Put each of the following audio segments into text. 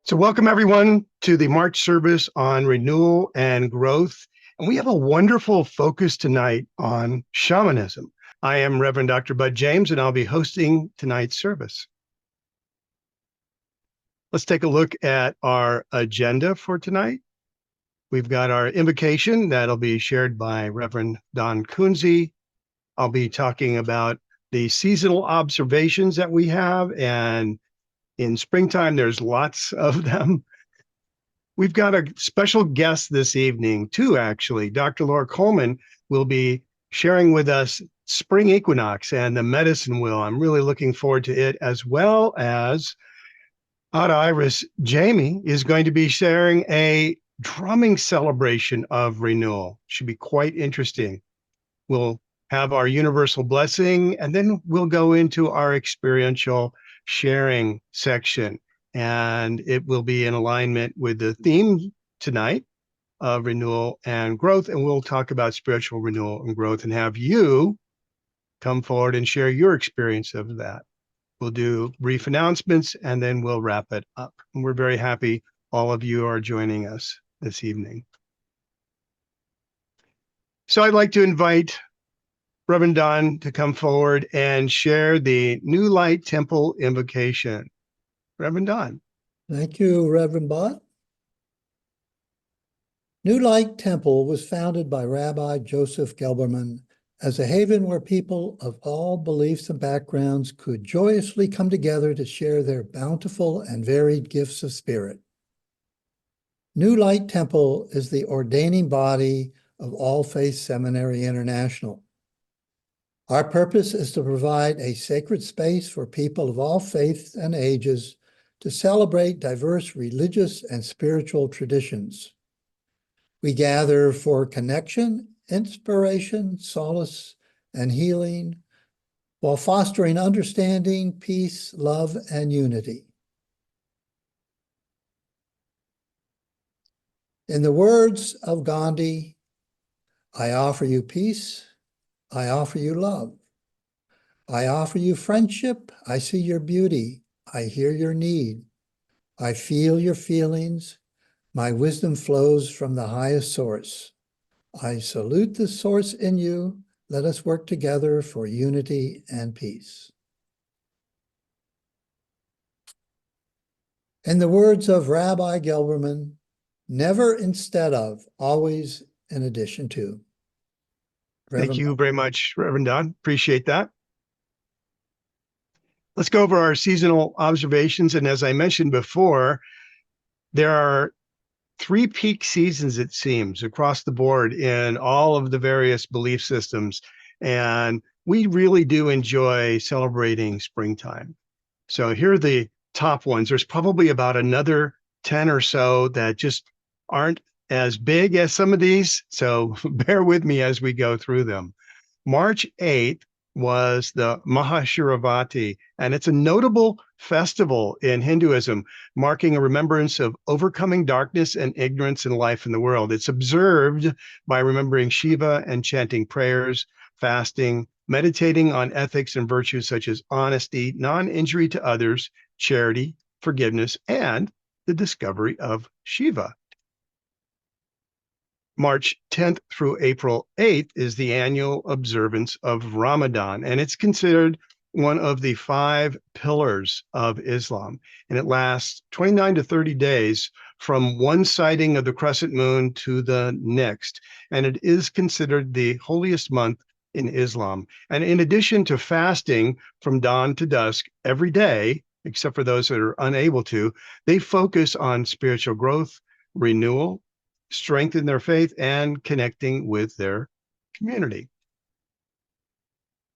So welcome everyone to the March service on renewal and growth. And we have a wonderful focus tonight on shamanism. I am Reverend Dr. Bud James, and I'll be hosting tonight's service. Let's take a look at our agenda for tonight. We've got our invocation that'll be shared by Reverend Don Kunze. I'll be talking about the seasonal observations that we have, and in springtime, there's lots of them. We've got a special guest this evening, too, actually. Dr. Lora Coleman will be sharing with us Spring Equinox and the medicine wheel. I'm really looking forward to it, as well as Iris Jaime is going to be sharing a drumming celebration of renewal. Should be quite interesting. We'll have our universal blessing, and then we'll go into our experiential sharing section, and it will be in alignment with the theme tonight of renewal and growth. And we'll talk about spiritual renewal and growth and have you come forward and share your experience of that. We'll do brief announcements and then we'll wrap it up. And we're very happy all of you are joining us this evening. So I'd like to invite Reverend Don to come forward and share the New Light Temple invocation. Reverend Don. Thank you, Reverend Bott. New Light Temple was founded by Rabbi Joseph Gelberman as a haven where people of all beliefs and backgrounds could joyously come together to share their bountiful and varied gifts of spirit. New Light Temple is the ordaining body of All Faith Seminary International. Our purpose is to provide a sacred space for people of all faiths and ages to celebrate diverse religious and spiritual traditions. We gather for connection, inspiration, solace, and healing, while fostering understanding, peace, love, and unity. In the words of Gandhi, I offer you peace, I offer you love. I offer you friendship. I see your beauty. I hear your need. I feel your feelings. My wisdom flows from the highest source. I salute the source in you. Let us work together for unity and peace. In the words of Rabbi Gelberman, never instead of, always in addition to. Thank you very much, Reverend Don. Appreciate that. Let's go over our seasonal observations. And as I mentioned before, there are 3 peak seasons, it seems, across the board in all of the various belief systems. And we really do enjoy celebrating springtime. So here are the top ones. There's probably about another 10 or so that just aren't as big as some of these, so bear with me as we go through them. March 8th was the Mahashivaratri, and it's a notable festival in Hinduism, marking a remembrance of overcoming darkness and ignorance in life in the world. It's observed by remembering Shiva and chanting prayers, fasting, meditating on ethics and virtues such as honesty, non-injury to others, charity, forgiveness, and the discovery of Shiva. March 10th through April 8th is the annual observance of Ramadan, and it's considered one of the 5 pillars of Islam. And it lasts 29 to 30 days from one sighting of the crescent moon to the next. And it is considered the holiest month in Islam. And in addition to fasting from dawn to dusk every day, except for those that are unable to, they focus on spiritual growth, renewal, strengthen their faith, and connecting with their community.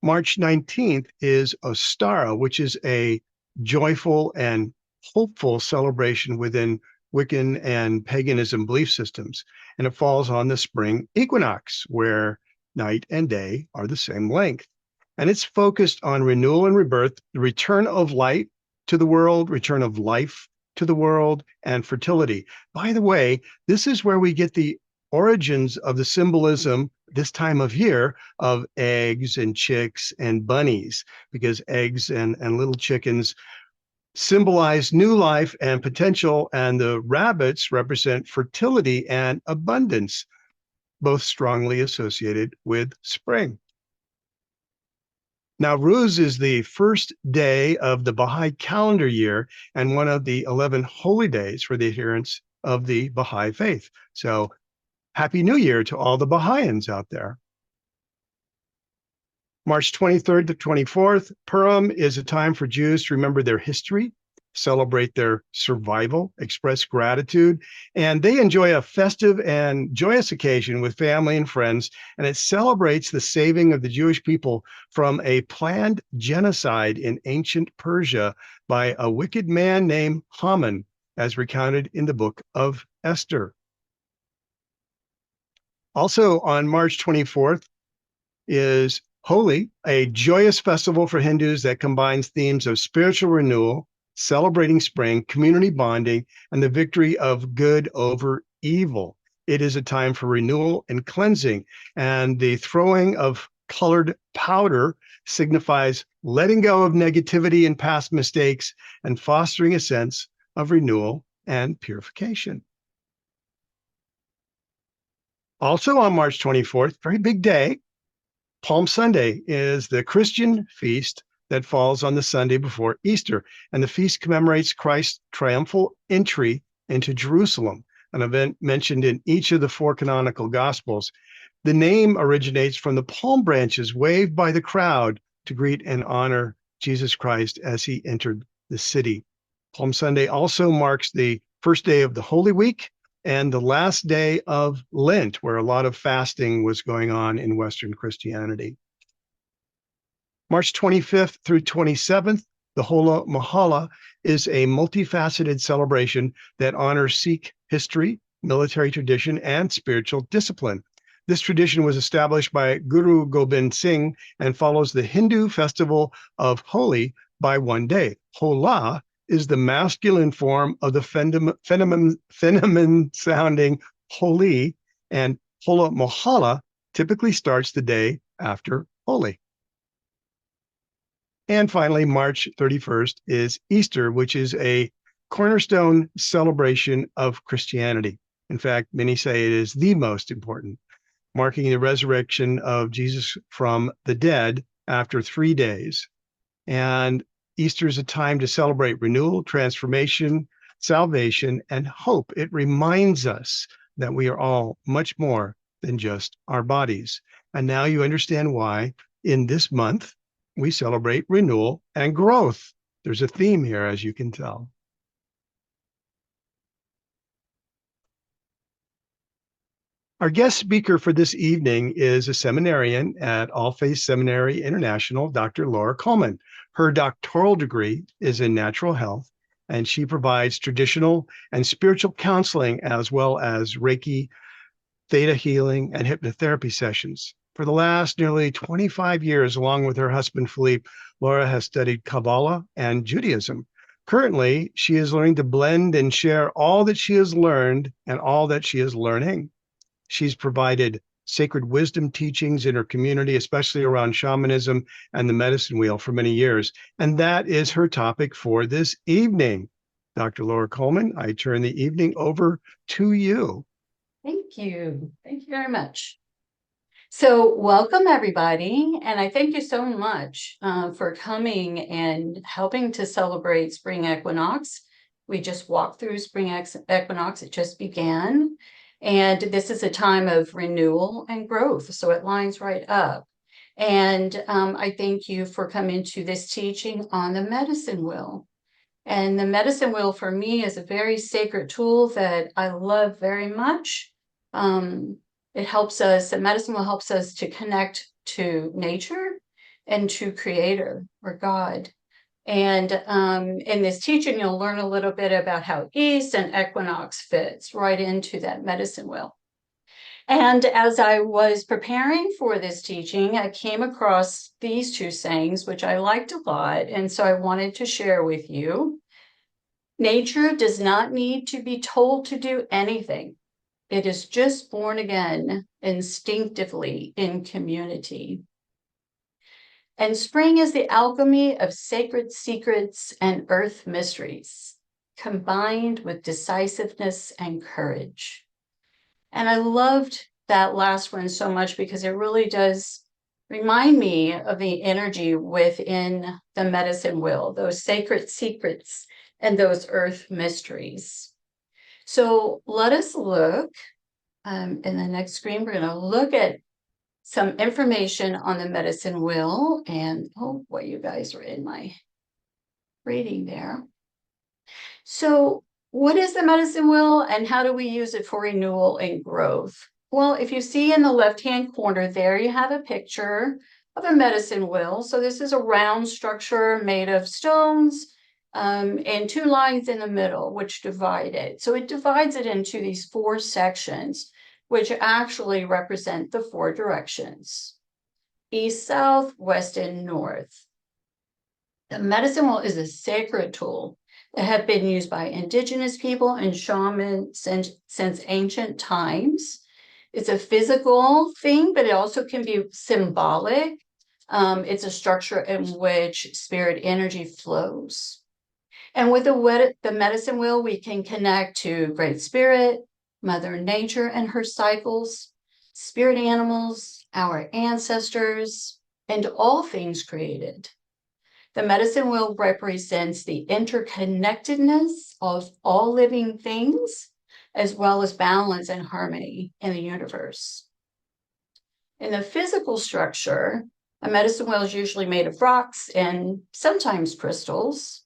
March 19th is Ostara, which is a joyful and hopeful celebration within Wiccan and paganism belief systems. And it falls on the spring equinox, where night and day are the same length. And it's focused on renewal and rebirth, the return of light to the world, return of life to the world, and fertility. By the way, this is where we get the origins of the symbolism this time of year of eggs and chicks and bunnies, because eggs and little chickens symbolize new life and potential, and the rabbits represent fertility and abundance, both strongly associated with spring. Now, Nowruz is the first day of the Baha'i calendar year and one of the 11 holy days for the adherents of the Baha'i faith. So, Happy New Year to all the Baha'ians out there. March 23rd to 24th, Purim is a time for Jews to remember their history, celebrate their survival, express gratitude, and they enjoy a festive and joyous occasion with family and friends, and it celebrates the saving of the Jewish people from a planned genocide in ancient Persia by a wicked man named Haman, as recounted in the book of Esther. Also on March 24th is Holi, a joyous festival for Hindus that combines themes of spiritual renewal, celebrating spring, community bonding, and the victory of good over evil. It is a time for renewal and cleansing, and the throwing of colored powder signifies letting go of negativity and past mistakes and fostering a sense of renewal and purification. Also on March 24th, very big day, Palm Sunday is the Christian feast that falls on the Sunday before Easter, and the feast commemorates Christ's triumphal entry into Jerusalem, an event mentioned in each of the 4 canonical Gospels. The name originates from the palm branches waved by the crowd to greet and honor Jesus Christ as he entered the city. Palm Sunday also marks the first day of the Holy Week and the last day of Lent, where a lot of fasting was going on in Western Christianity. March 25th through 27th, the Hola Mahalla is a multifaceted celebration that honors Sikh history, military tradition, and spiritual discipline. This tradition was established by Guru Gobind Singh and follows the Hindu festival of Holi by one day. Hola is the masculine form of the feminine-sounding Holi, and Hola Mohalla typically starts the day after Holi. And finally, March 31st is Easter, which is a cornerstone celebration of Christianity. In fact, many say it is the most important, marking the resurrection of Jesus from the dead after 3 days. And Easter is a time to celebrate renewal, transformation, salvation, and hope. It reminds us that we are all much more than just our bodies. And now you understand why in this month we celebrate renewal and growth. There's a theme here, as you can tell. Our guest speaker for this evening is a seminarian at All Faith Seminary International, Dr. Lora Coleman. Her doctoral degree is in natural health, and she provides traditional and spiritual counseling as well as Reiki, theta healing, and hypnotherapy sessions. For the last nearly 25 years, along with her husband, Philippe, Lora has studied Kabbalah and Judaism. Currently, she is learning to blend and share all that she has learned and all that she is learning. She's provided sacred wisdom teachings in her community, especially around shamanism and the medicine wheel for many years. And that is her topic for this evening. Dr. Lora Coleman, I turn the evening over to you. Thank you. Thank you very much. So welcome, everybody. And I thank you so much for coming and helping to celebrate Spring Equinox. We just walked through Spring Equinox. It just began. And this is a time of renewal and growth. So it lines right up. And I thank you for coming to this teaching on the medicine wheel. And the medicine wheel for me is a very sacred tool that I love very much. It helps us, the medicine wheel helps us to connect to nature and to Creator or God. And in this teaching, you'll learn a little bit about how East and Equinox fits right into that medicine wheel. And as I was preparing for this teaching, I came across these 2 sayings, which I liked a lot. And so I wanted to share with you. Nature does not need to be told to do anything. It is just born again instinctively in community. And spring is the alchemy of sacred secrets and earth mysteries, combined with decisiveness and courage. And I loved that last one so much because it really does remind me of the energy within the medicine wheel, those sacred secrets and those earth mysteries. So let us look in the next screen. We're going to look at some information on the medicine wheel, and oh boy, you guys are in my reading there. So what is the medicine wheel and how do we use it for renewal and growth? Well, if you see in the left-hand corner there, you have a picture of a medicine wheel. So this is a round structure made of stones and two lines in the middle, which divide it. So it divides it into these four sections, which actually represent the four directions: east, south, west, and north. The medicine wheel is a sacred tool that have been used by indigenous people and shamans since ancient times. It's a physical thing, but it also can be symbolic. It's a structure in which spirit energy flows. And with the medicine wheel, we can connect to Great Spirit, Mother Nature and her cycles, spirit animals, our ancestors, and all things created. The medicine wheel represents the interconnectedness of all living things, as well as balance and harmony in the universe. In the physical structure, a medicine wheel is usually made of rocks and sometimes crystals,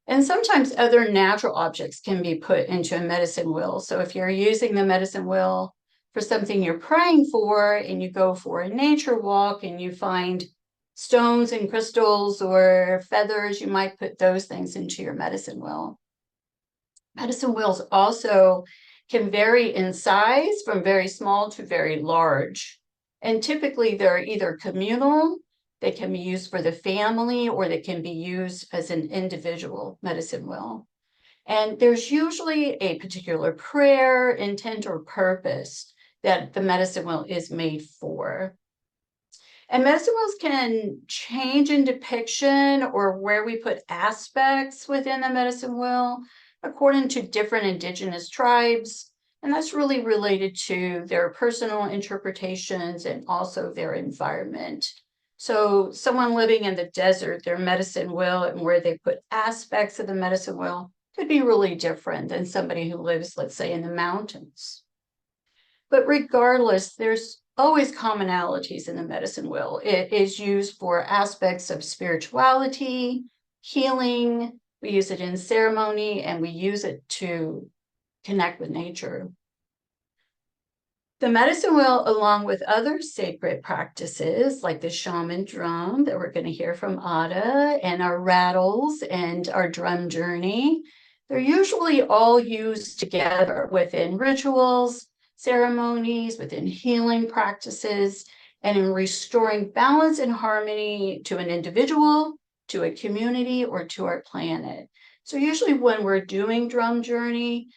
and sometimes other natural objects can be put into a medicine wheel. So if you're using the medicine wheel for something you're praying for, and you go for a nature walk and you find stones and crystals or feathers, you might put those things into your medicine wheel. Medicine wheels also can vary in size from very small to very large. And typically they're either communal, they can be used for the family, or they can be used as an individual medicine wheel. And there's usually a particular prayer, intent, or purpose that the medicine wheel is made for. And medicine wheels can change in depiction or where we put aspects within the medicine wheel according to different indigenous tribes. And that's really related to their personal interpretations and also their environment. So someone living in the desert, their medicine wheel and where they put aspects of the medicine wheel could be really different than somebody who lives, let's say, in the mountains. But regardless, there's always commonalities in the medicine wheel. It is used for aspects of spirituality, healing. We use it in ceremony, and we use it to connect with nature. The medicine wheel, along with other sacred practices like the shaman drum that we're going to hear from Ada, and our rattles and our drum journey, they're usually all used together within rituals, ceremonies, within healing practices, and in restoring balance and harmony to an individual, to a community, or to our planet. So usually when we're doing drum journey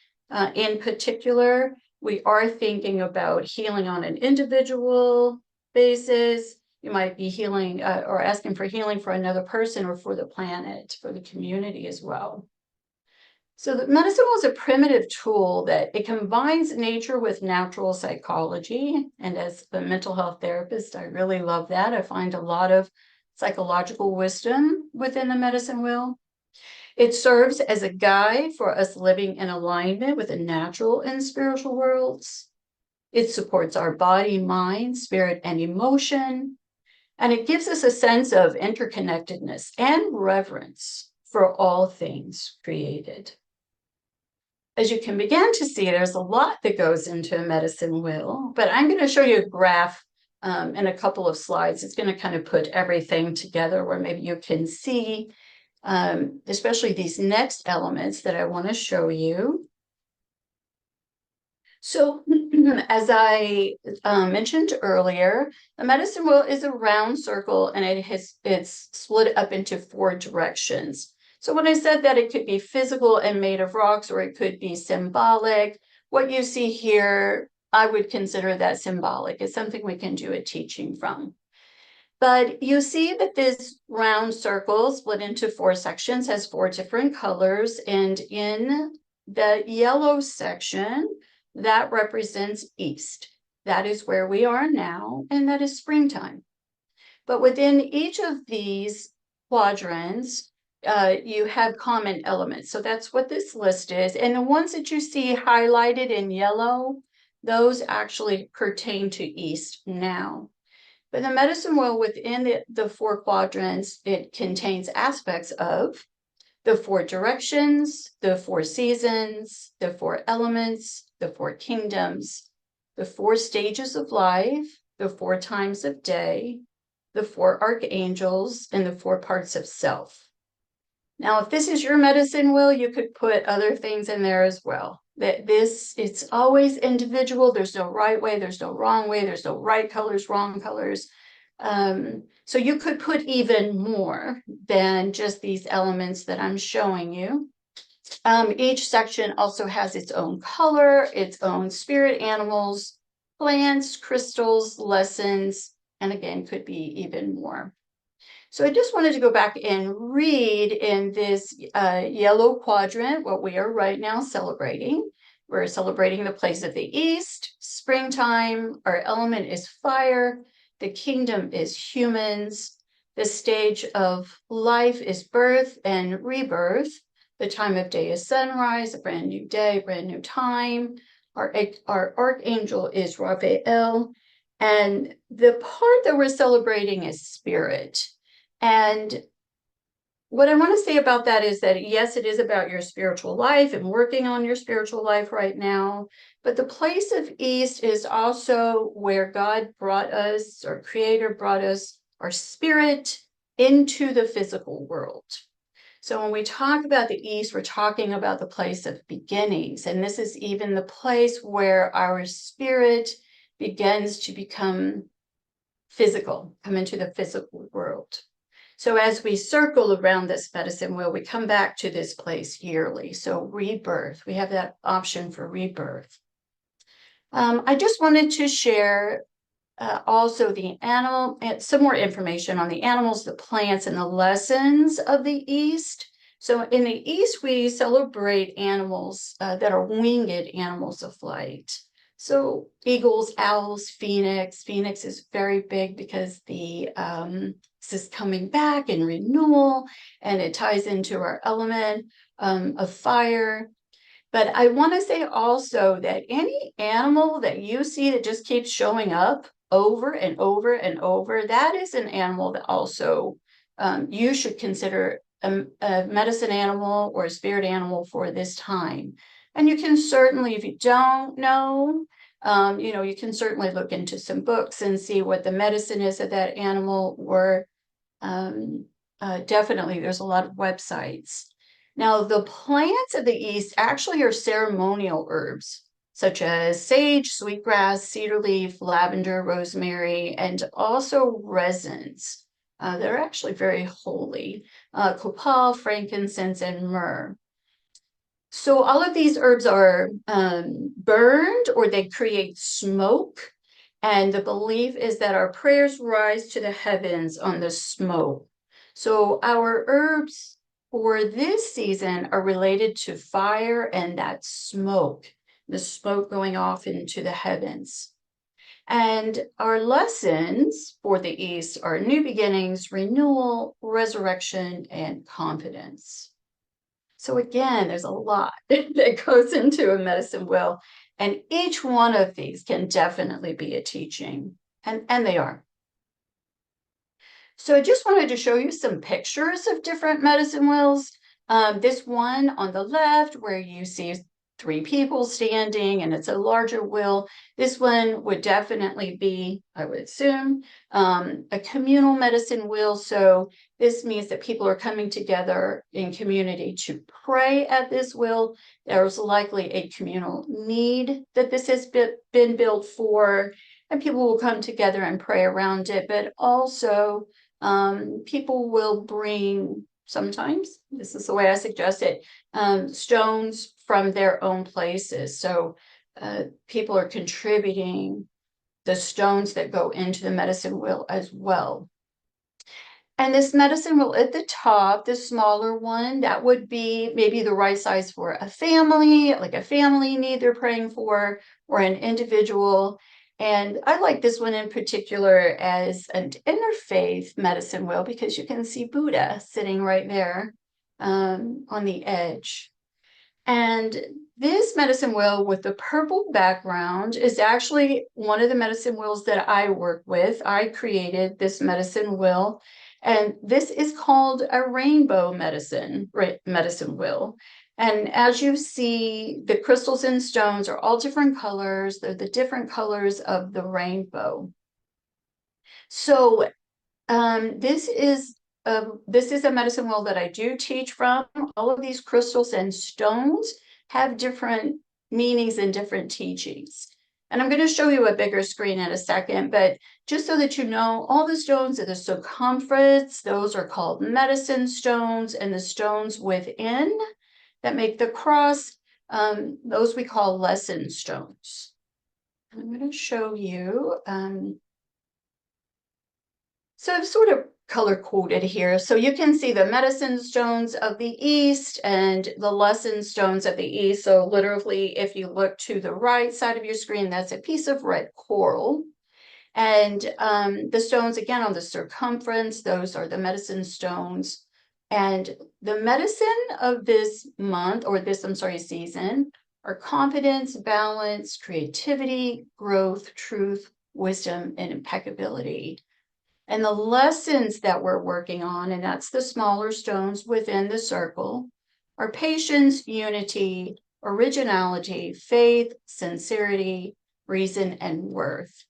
in particular, we are thinking about healing on an individual basis. You might be healing or asking for healing for another person or for the planet, for the community as well. So the medicine wheel is a primitive tool that it combines nature with natural psychology. And as a mental health therapist, I really love that. I find a lot of psychological wisdom within the medicine wheel. It serves as a guide for us living in alignment with the natural and spiritual worlds. It supports our body, mind, spirit, and emotion. And it gives us a sense of interconnectedness and reverence for all things created. As you can begin to see, there's a lot that goes into a medicine wheel, but I'm going to show you a graph in a couple of slides. It's going to kind of put everything together where maybe you can see, especially these next elements that I want to show you. So as I mentioned earlier, the medicine wheel is a round circle, and it's split up into four directions. So when I said that it could be physical and made of rocks, or it could be symbolic, what you see here, I would consider that symbolic. It's something we can do a teaching from. But you see that this round circle split into 4 sections has 4 different colors. And in the yellow section, that represents east. That is where we are now, and that is springtime. But within each of these quadrants, you have common elements. So that's what this list is. And the ones that you see highlighted in yellow, those actually pertain to east now. But the medicine wheel within the 4 quadrants, it contains aspects of the 4 directions, the 4 seasons, the 4 elements, the 4 kingdoms, the 4 stages of life, the 4 times of day, the 4 archangels, and the 4 parts of self. Now, if this is your medicine wheel, you could put other things in there as well. It's always individual. There's no right way, there's no wrong way, there's no right colors, wrong colors. So you could put even more than just these elements that I'm showing you. Each section also has its own color, its own spirit animals, plants, crystals, lessons, and again, could be even more. So I just wanted to go back and read in this yellow quadrant what we are right now celebrating. We're celebrating the place of the east, springtime. Our element is fire. The kingdom is humans. The stage of life is birth and rebirth. The time of day is sunrise, a brand new day, brand new time. Our archangel is Raphael. And the part that we're celebrating is spirit. And what I want to say about that is that, yes, it is about your spiritual life and working on your spiritual life right now. But the place of east is also where God brought us, our creator brought us, our spirit into the physical world. So when we talk about the east, we're talking about the place of beginnings. And this is even the place where our spirit begins to become physical, come into the physical world. So as we circle around this medicine wheel, we come back to this place yearly. So rebirth, we have that option for rebirth. I just wanted to share also the animal, some more information on the animals, the plants, and the lessons of the East. So in the East, we celebrate animals that are winged animals of light. So eagles, owls, phoenix. Phoenix is very big because this is coming back and renewal, and it ties into our element of fire. But I want to say also that any animal that you see that just keeps showing up over and over and over, that is an animal that also you should consider a medicine animal or a spirit animal for this time. And you can certainly, if you don't know, you can certainly look into some books and see what the medicine is of that animal, or definitely there's a lot of websites. Now, the plants of the East actually are ceremonial herbs, such as sage, sweetgrass, cedar leaf, lavender, rosemary, and also resins. They're actually very holy, copal, frankincense, and myrrh. So all of these herbs are burned, or they create smoke. And the belief is that our prayers rise to the heavens on the smoke. So our herbs for this season are related to fire and that smoke, the smoke going off into the heavens. And our lessons for the East are new beginnings, renewal, resurrection, and confidence. So again, there's a lot that goes into a medicine wheel, and each one of these can definitely be a teaching, and they are. So I just wanted to show you some pictures of different medicine wheels. This one on the left, where you see 3 people standing, and it's a larger wheel. This one would definitely be, I would assume, a communal medicine wheel. So this means that people are coming together in community to pray at this wheel. There's likely a communal need that this has been built for, and people will come together and pray around it. But also, people will bring, sometimes, this is the way I suggest it, stones from their own places. So people are contributing the stones that go into the medicine wheel as well. And this medicine wheel at the top, the smaller one, that would be maybe the right size for a family, like a family need they're praying for, or an individual. And I like this one in particular as an interfaith medicine wheel because you can see Buddha sitting right there on the edge. And this medicine wheel with the purple background is actually one of the medicine wheels that I work with. I created this medicine wheel, and this is called a rainbow medicine wheel. And as you see, the crystals and stones are all different colors. They're the different colors of the rainbow. So this is a medicine wheel that I do teach from. All of these crystals and stones have different meanings and different teachings. And I'm going to show you a bigger screen in a second, but just so that you know, all the stones are the circumference. Those are called medicine stones, and the stones within that make the cross, those we call lesson stones. I'm going to show you. So I've sort of color coded here. So you can see the medicine stones of the East and the lesson stones of the East. So literally, if you look to the right side of your screen, that's a piece of red coral. And the stones, again, on the circumference, those are the medicine stones. And the medicine of this month, or this, season, are confidence, balance, creativity, growth, truth, wisdom, and impeccability. And the lessons that we're working on, and that's the smaller stones within the circle, are patience, unity, originality, faith, sincerity, reason, and worth.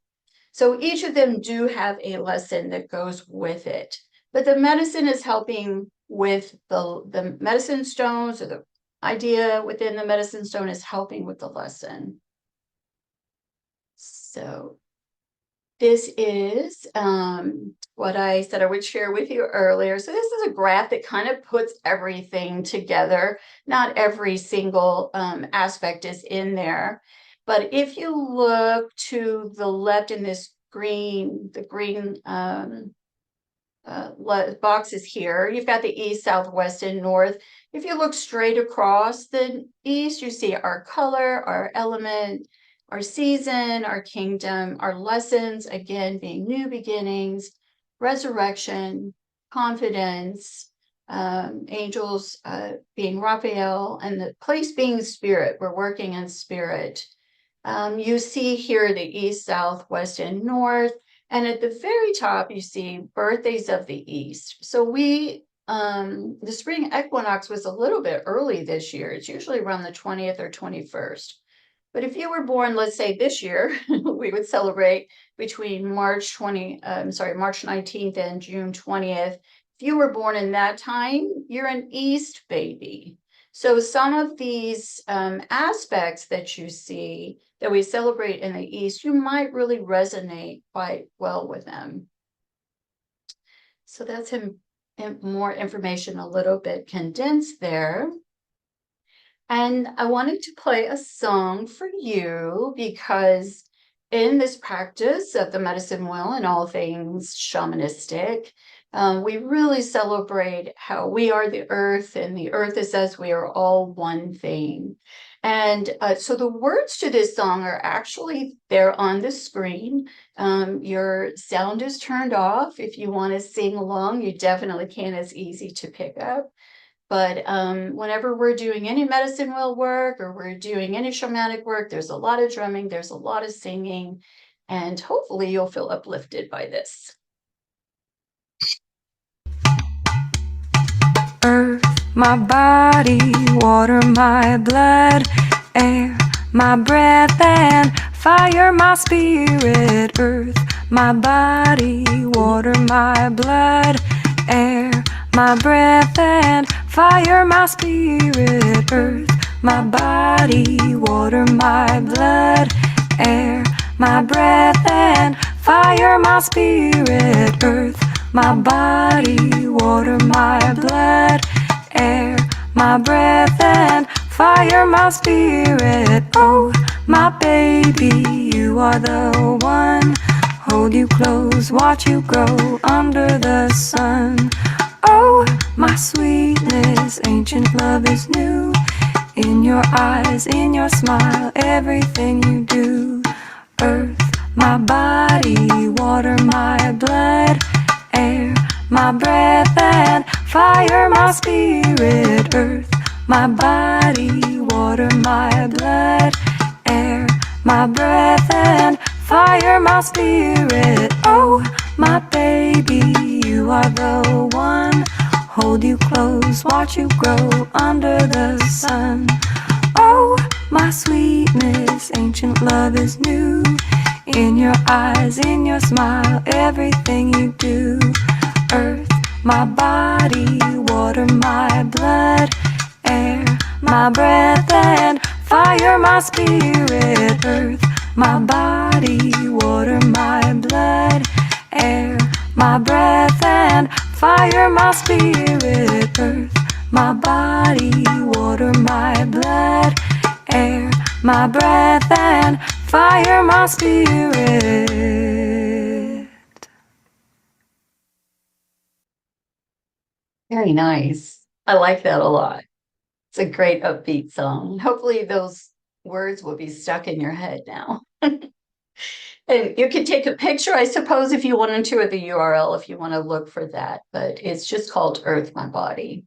So each of them do have a lesson that goes with it. But the medicine is helping with the medicine stones, or the idea within the medicine stone is helping with the lesson. So this is what I said I would share with you earlier. So this is a graph that kind of puts everything together. Not every single aspect is in there. But if you look to the left in this green, boxes here, you've got the east, south, west, and north. If you look straight across the east, you see our color, our element, our season, our kingdom, our lessons, again, being new beginnings, resurrection, confidence, angels being Raphael, and the place being spirit. We're working in spirit. You see here the east, south, west, and north. And at the very top, you see birthdays of the east. So the spring equinox was a little bit early this year. It's usually around the 20th or 21st. But if you were born, let's say this year, we would celebrate between March 19th and June 20th. If you were born in that time, you're an East baby. So some of these aspects that you see that we celebrate in the East, you might really resonate quite well with them. So that's more information, a little bit condensed there. And I wanted to play a song for you because in this practice of the medicine wheel and all things shamanistic, we really celebrate how we are the earth, and the earth is us. We are all one thing. And so the words to this song are actually there on the screen. Your sound is turned off. If you want to sing along, you definitely can. It's easy to pick up. But whenever we're doing any medicine wheel work, or we're doing any shamanic work, there's a lot of drumming, there's a lot of singing, and hopefully you'll feel uplifted by this. Earth, my body, water, my blood, air, my breath, and fire, my spirit. Earth, my body, water, my blood, air, my breath, and fire, my spirit. Earth, my body, water, my blood, air, my breath, and fire, my spirit. Earth, my body, water, my blood, air, my breath, and fire, my spirit. Oh, my baby, you are the one. hold you close, watch you grow under the sun. Oh, my sweetness, ancient love is new. In your eyes, in your smile, everything you do. Earth, my body, water, my blood, air, my breath, and fire, my spirit. Earth, my body, water, my blood, air, my breath, and fire, my spirit. Oh, my baby, you are the one. Hold you close, watch you grow under the sun. Oh, my sweetness, ancient love is new. In your eyes, in your smile, everything you do. Earth, my body, water, my blood, air, my breath, and fire, my spirit. Earth, my body, water, my blood, air, my breath, and fire, my spirit. Earth, my body, water, my blood, air, my breath, and fire, my spirit. Very nice. I like that a lot. It's a great upbeat song. Hopefully those words will be stuck in your head now. And you can take a picture, I suppose, if you wanted to, of the URL, if you want to look for that, but it's just called Earth, My Body.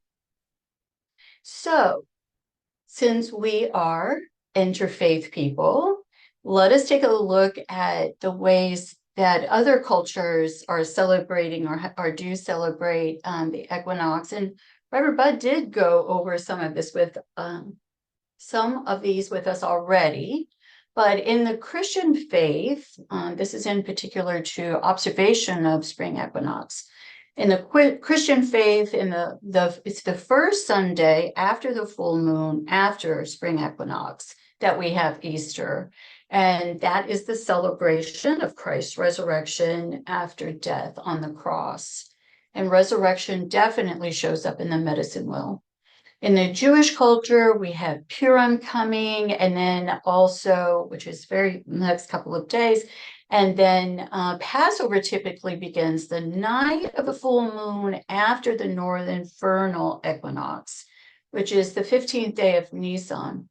So, since we are interfaith people, let us take a look at the ways that other cultures are celebrating or do celebrate the equinox. And Reverend Bud did go over some of these with us already. But in the Christian faith, this is in particular to observation of spring equinox. In the Christian faith, it's the first Sunday after the full moon, after spring equinox, that we have Easter. And that is the celebration of Christ's resurrection after death on the cross. And resurrection definitely shows up in the medicine wheel. In the Jewish culture, we have Purim coming, and then also, which is next couple of days, and then Passover typically begins the night of the full moon after the northern vernal equinox, which is the 15th day of Nisan.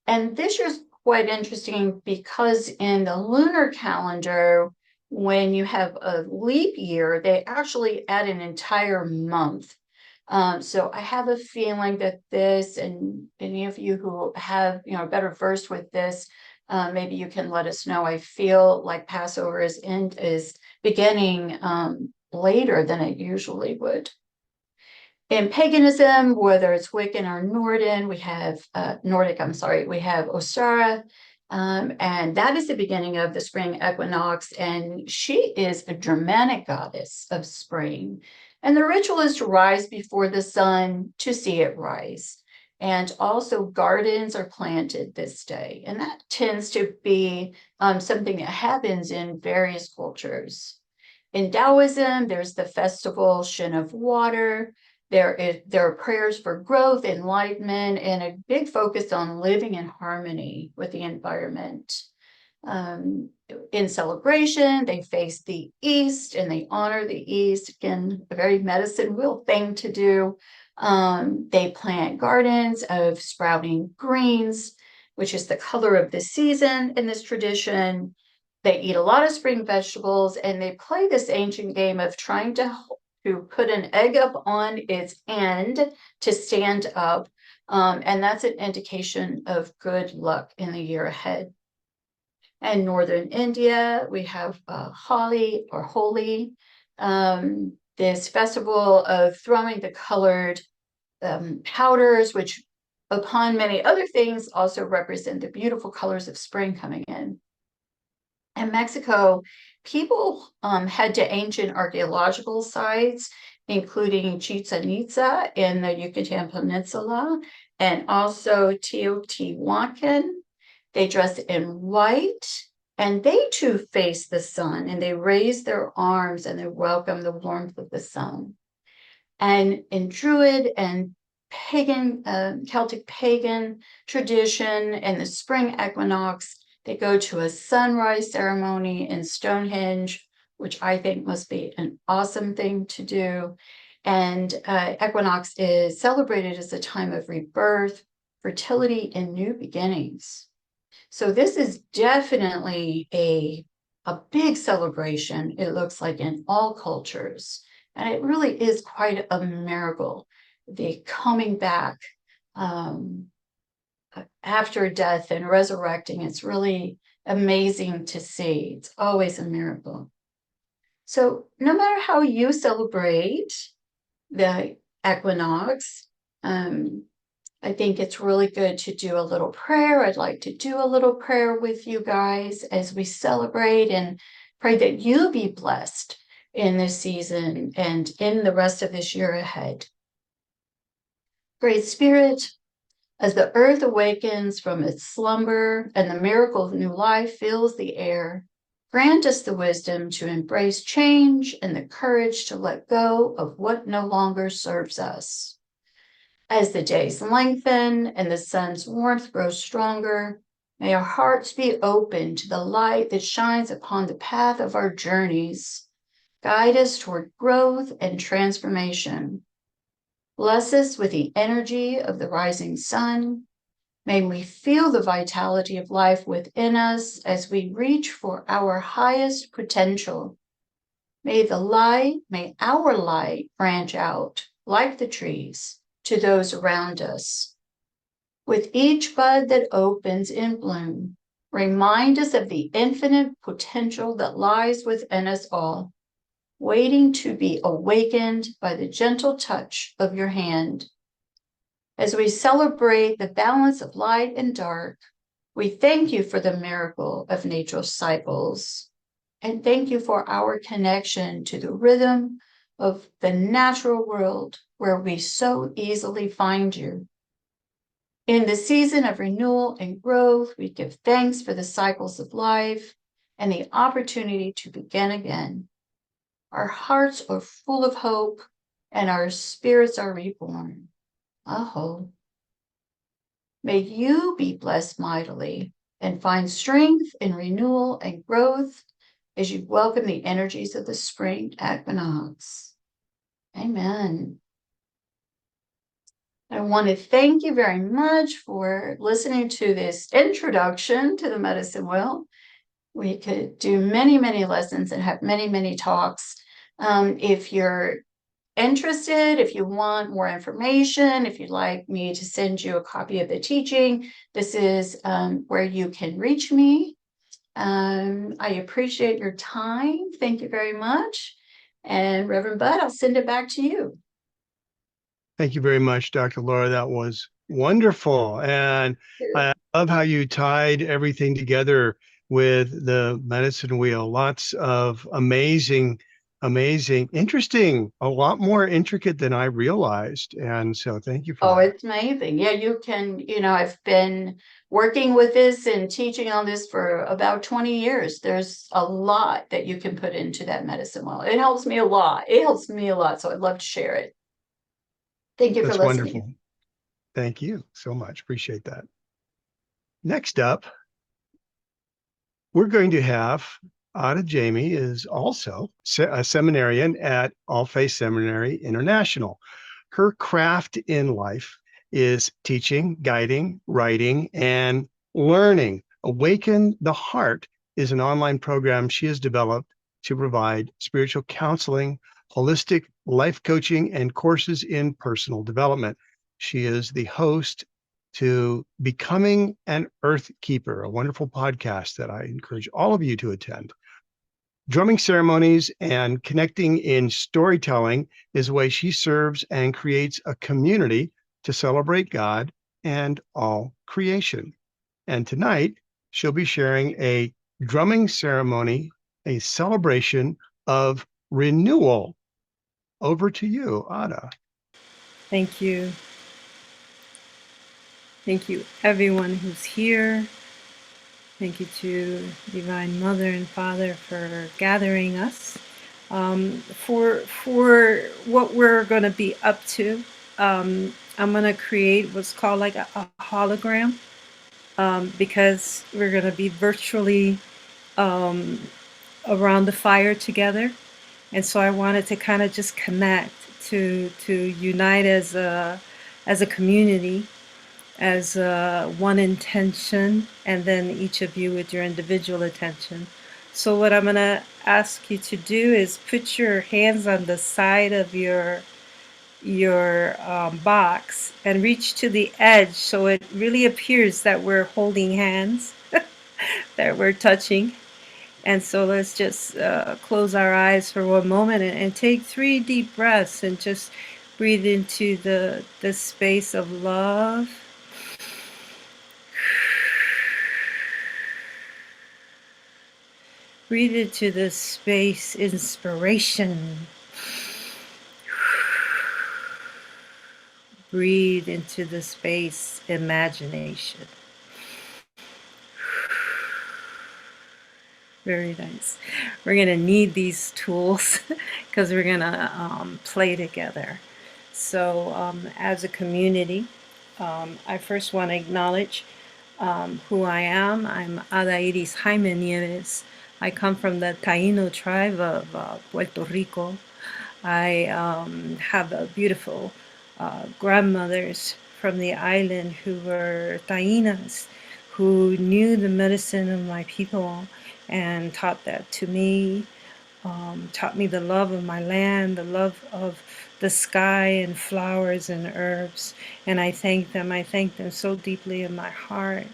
And this year's quite interesting because in the lunar calendar, when you have a leap year, they actually add an entire month. So I have a feeling that this, and any of you who have, better versed with this, maybe you can let us know. I feel like Passover is beginning later than it usually would. In paganism, whether it's Wiccan or Nordic, we have Ostara, and that is the beginning of the spring equinox, and she is a Germanic goddess of spring. And the ritual is to rise before the sun to see it rise. And also gardens are planted this day. And that tends to be something that happens in various cultures. In Taoism, there's the festival Shin of Water. There are prayers for growth, enlightenment, and a big focus on living in harmony with the environment. In celebration, they face the east and they honor the east. Again, a very medicine wheel thing to do. They plant gardens of sprouting greens, which is the color of the season in this tradition. They eat a lot of spring vegetables, and they play this ancient game of trying to put an egg up on its end to stand up. And that's an indication of good luck in the year ahead. And northern India, we have Holi, this festival of throwing the colored powders, which upon many other things also represent the beautiful colors of spring coming in. In Mexico, people head to ancient archaeological sites, including Chichen Itza in the Yucatan Peninsula, and also Teotihuacan. They dress in white, and they too face the sun, and they raise their arms and they welcome the warmth of the sun. And in Druid and pagan, Celtic pagan tradition, and the spring equinox, They go to a sunrise ceremony in Stonehenge, which I think must be an awesome thing to do. And equinox is celebrated as a time of rebirth, fertility, and new beginnings. So this is definitely a big celebration, it looks like, in all cultures. And it really is quite a miracle, the coming back after death and resurrecting. It's really amazing to see. It's always a miracle. So no matter how you celebrate the equinox, I think it's really good to do a little prayer. I'd like to do a little prayer with you guys as we celebrate, and pray that you be blessed in this season and in the rest of this year ahead. Great Spirit, as the earth awakens from its slumber and the miracle of new life fills the air, grant us the wisdom to embrace change and the courage to let go of what no longer serves us. As the days lengthen and the sun's warmth grows stronger, may our hearts be open to the light that shines upon the path of our journeys. Guide us toward growth and transformation. Bless us with the energy of the rising sun. May we feel the vitality of life within us as we reach for our highest potential. May our light branch out like the trees to those around us. With each bud that opens in bloom, remind us of the infinite potential that lies within us all, waiting to be awakened by the gentle touch of your hand. As we celebrate the balance of light and dark, we thank you for the miracle of nature's cycles, and thank you for our connection to the rhythm of the natural world where we so easily find you. In the season of renewal and growth, we give thanks for the cycles of life and the opportunity to begin again. Our hearts are full of hope and our spirits are reborn. Aho. May you be blessed mightily and find strength in renewal and growth as you welcome the energies of the spring equinox. Amen. I want to thank you very much for listening to this introduction to the medicine wheel. We could do many, many lessons and have many, many talks. If you're interested, if you want more information, if you'd like me to send you a copy of the teaching, this is where you can reach me. I appreciate your time. Thank you very much. And Reverend Bud, I'll send it back to you. Thank you very much, Dr. Lora. That was wonderful. And I love how you tied everything together with the medicine wheel. Lots of amazing, interesting, a lot more intricate than I realized. And so thank you for that. It's amazing. Yeah, you can, I've been working with this and teaching on this for about 20 years. There's a lot that you can put into that medicine wheel. It helps me a lot. So I'd love to share it. Thank you for listening. Wonderful. Thank you so much. Appreciate that. Next up, we're going to have Jaime is also a seminarian at All Faith Seminary International. Her craft in life is teaching, guiding, writing, and learning. Awaken the Heart is an online program she has developed to provide spiritual counseling, holistic life coaching, and courses in personal development. She is the host to Becoming an Earth Keeper, a wonderful podcast that I encourage all of you to attend. Drumming ceremonies and connecting in storytelling is a way she serves and creates a community to celebrate God and all creation. And tonight, she'll be sharing a drumming ceremony, a celebration of renewal. Over to you, Ada. Thank you. Thank you, everyone who's here. Thank you to Divine Mother and Father for gathering us. For what we're going to be up to, I'm going to create what's called like a hologram. because we're going to be virtually around the fire together. And so I wanted to kind of just connect to unite as a community, as one intention, and then each of you with your individual attention. So what I'm going to ask you to do is put your hands on the side of your box and reach to the edge, so it really appears that we're holding hands, that we're touching. And so let's just close our eyes for one moment and take 3 deep breaths and just breathe into the space of love. Breathe into the space inspiration. Breathe into the space imagination. Very nice. We're going to need these tools because we're going to play together. So as a community, I first want to acknowledge who I am. I'm Ada Iris Jaime Nieves. I come from the Taino tribe of Puerto Rico. I have a beautiful grandmothers from the island who were Tainas, who knew the medicine of my people and taught that to me, taught me the love of my land, the love of the sky and flowers and herbs. And I thank them. I thank them so deeply in my heart.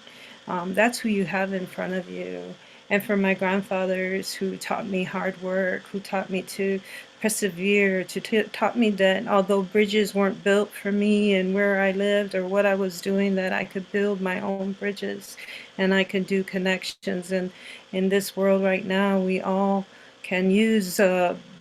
That's who you have in front of you. And for my grandfathers who taught me hard work, who taught me to persevere, taught me that although bridges weren't built for me and where I lived or what I was doing, that I could build my own bridges and I could do connections. And in this world right now, we all can use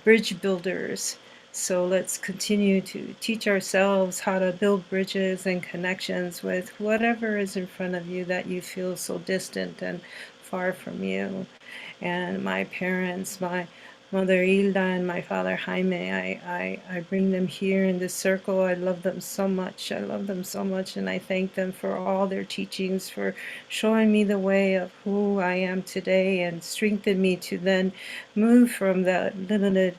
bridge builders. So let's continue to teach ourselves how to build bridges and connections with whatever is in front of you that you feel so distant and far from you. And my parents, my mother Hilda and my father Jaime, I bring them here in this circle. I love them so much. I love them so much, and I thank them for all their teachings, for showing me the way of who I am today and strengthen me to then move from that limited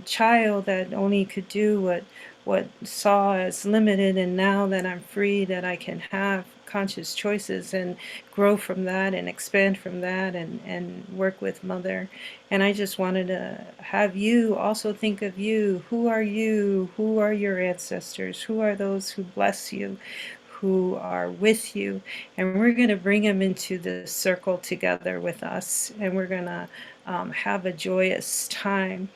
child that only could do what saw as limited, and now that I'm free, that I can have conscious choices and grow from that and expand from that and work with Mother. And I just wanted to have you also think of you. Who are you? Who are your ancestors? Who are those who bless you, who are with you? And we're going to bring them into this circle together with us, and we're going to have a joyous time.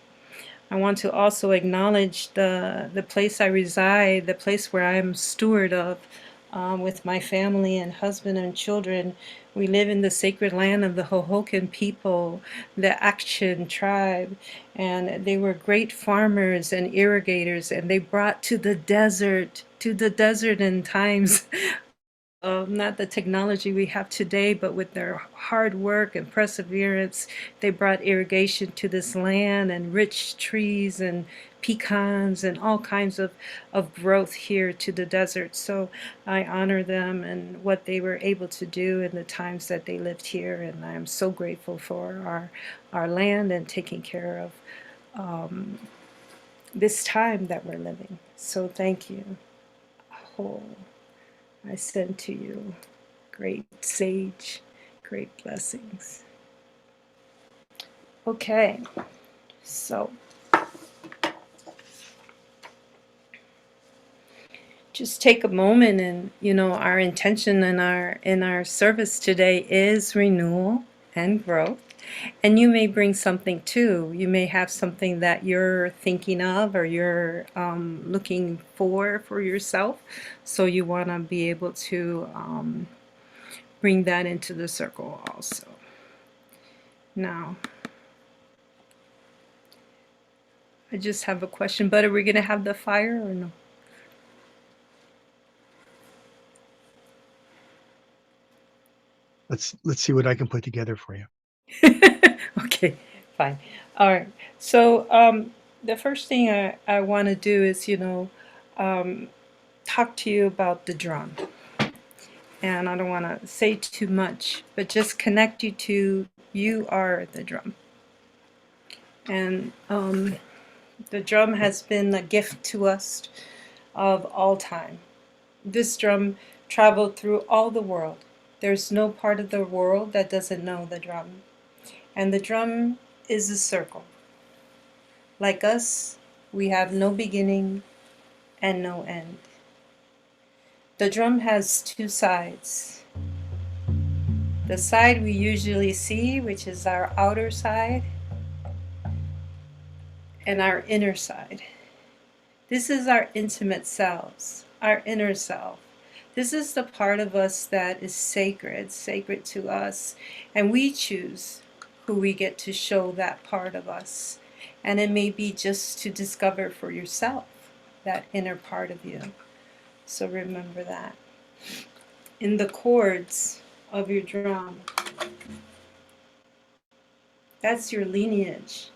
I want to also acknowledge the place I reside, the place where I'm steward of, with my family and husband and children. We live in the sacred land of the Hohoken people, the Action tribe, and they were great farmers and irrigators, and they brought to the desert in times not the technology we have today, but with their hard work and perseverance, they brought irrigation to this land and rich trees and pecans and all kinds of growth here to the desert. So I honor them and what they were able to do in the times that they lived here. And I'm so grateful for our land and taking care of this time that we're living. So thank you. Oh, I send to you great sage, great blessings. Okay, so just take a moment, and our intention in our service today is renewal and growth. And you may bring something too. You may have something that you're thinking of or you're looking for yourself. So you want to be able to bring that into the circle also. Now, I just have a question, but are we going to have the fire or no? Let's see what I can put together for you. Okay, fine. All right. So the first thing I want to do is, talk to you about the drum. and I don't want to say too much, but just connect you to you are the drum. And the drum has been a gift to us of all time. This drum traveled through all the world. There's no part of the world that doesn't know the drum. And the drum is a circle. Like us, we have no beginning and no end. The drum has two sides. The side we usually see, which is our outer side, and our inner side. This is our intimate selves, our inner self. This is the part of us that is sacred to us, and we choose who we get to show that part of us. And it may be just to discover for yourself that inner part of you. So remember that. In the chords of your drum, that's your lineage,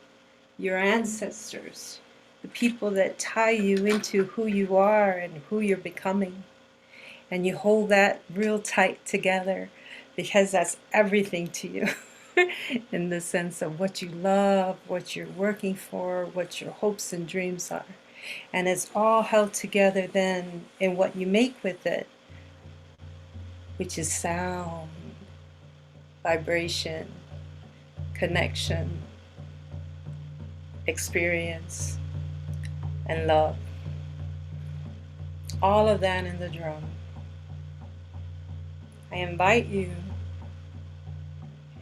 your ancestors, the people that tie you into who you are and who you're becoming. And you hold that real tight together because that's everything to you in the sense of what you love, what you're working for, what your hopes and dreams are. And it's all held together then in what you make with it, which is sound, vibration, connection, experience, and love. All of that in the drum. I invite you,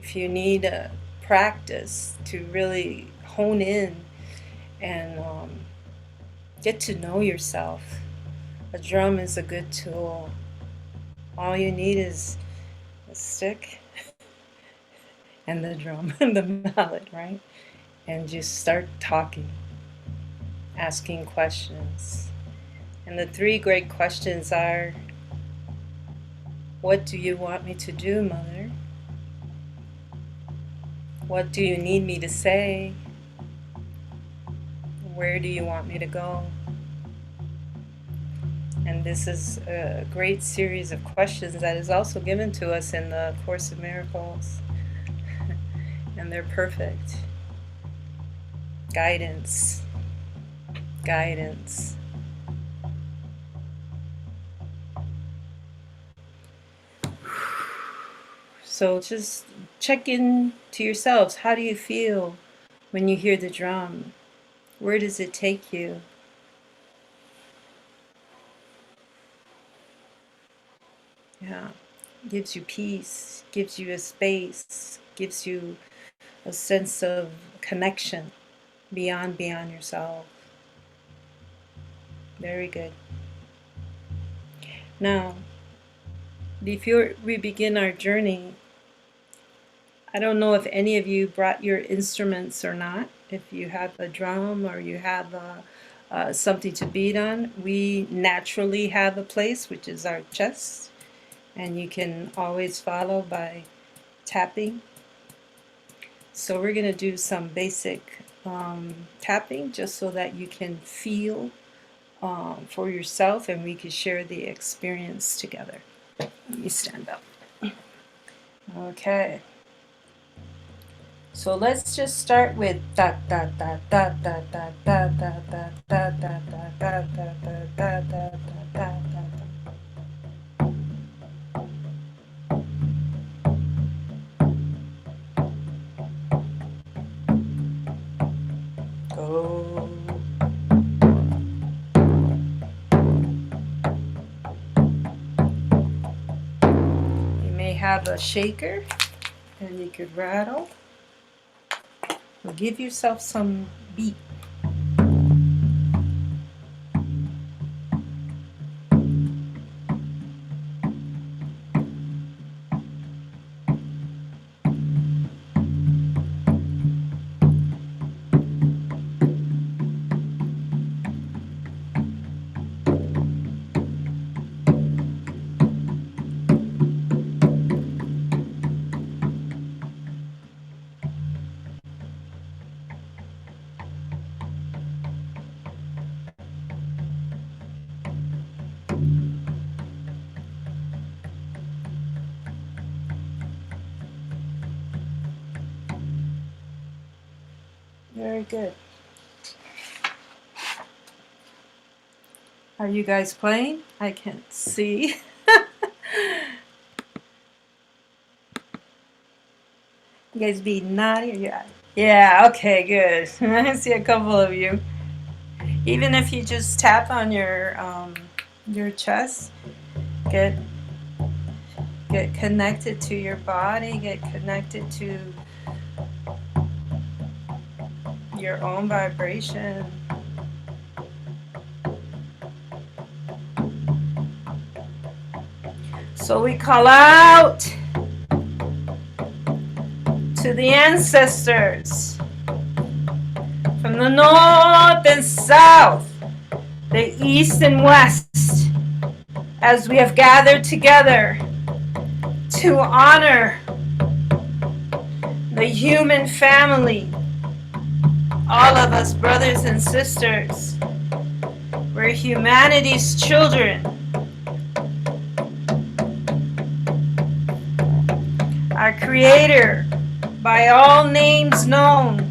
if you need a practice to really hone in and get to know yourself, a drum is a good tool. All you need is a stick and the drum and the mallet, right? And just start talking, asking questions. And the three great questions are, what do you want me to do, Mother? What do you need me to say? Where do you want me to go? And this is a great series of questions that is also given to us in the Course in Miracles. And they're perfect. Guidance. Guidance. So just check in to yourselves. How do you feel when you hear the drum? Where does it take you? Yeah, gives you peace, gives you a space, gives you a sense of connection beyond yourself. Very good. Now, before we begin our journey, I don't know if any of you brought your instruments or not. If you have a drum or you have something to beat on, we naturally have a place, which is our chest. And you can always follow by tapping. So we're going to do some basic tapping just so that you can feel for yourself and we can share the experience together. Let me stand up. Okay. So let's just start with da da da da da da da da da da da da da da da da da da. Go. You may have a shaker and you could rattle. Or give yourself some beat. Very good. Are you guys playing? I can't see. You guys be naughty? Yeah. Yeah, okay, good. I see a couple of you. Even if you just tap on your chest, get connected to your body, get connected to your own vibration. So we call out to the ancestors from the north and south, the east and west, as we have gathered together to honor the human family, all of us brothers and sisters. We're humanity's children. Our Creator, by all names known,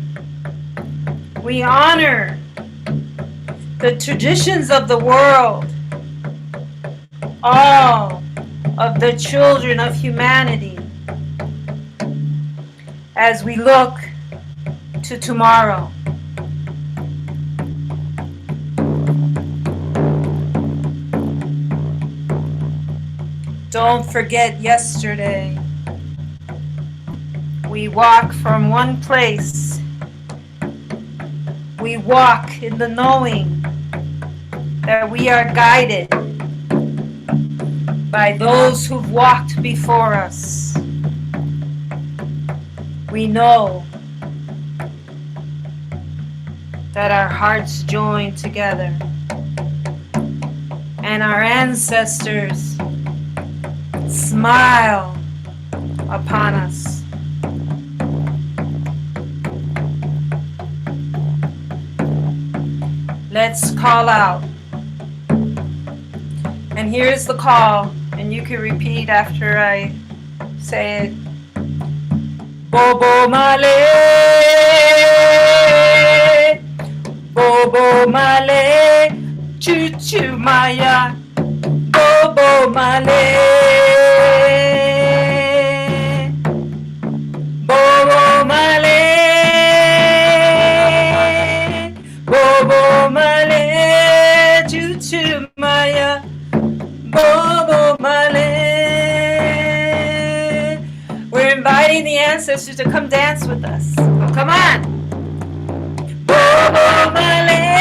we honor the traditions of the world, all of the children of humanity, as we look to tomorrow. Don't forget yesterday. We walk from one place. We walk in the knowing that we are guided by those who've walked before us. We know that our hearts join together and our ancestors smile upon us. Let's call out. And here's the call, and you can repeat after I say it. Bobo Male, Bobo Male, Choo Choo Maya, Bobo Male, Bobo Male, Bobo Male, Choo Choo Maya, Bobo Male. We're inviting the ancestors to come dance with us. Oh, come on. Bobo Male,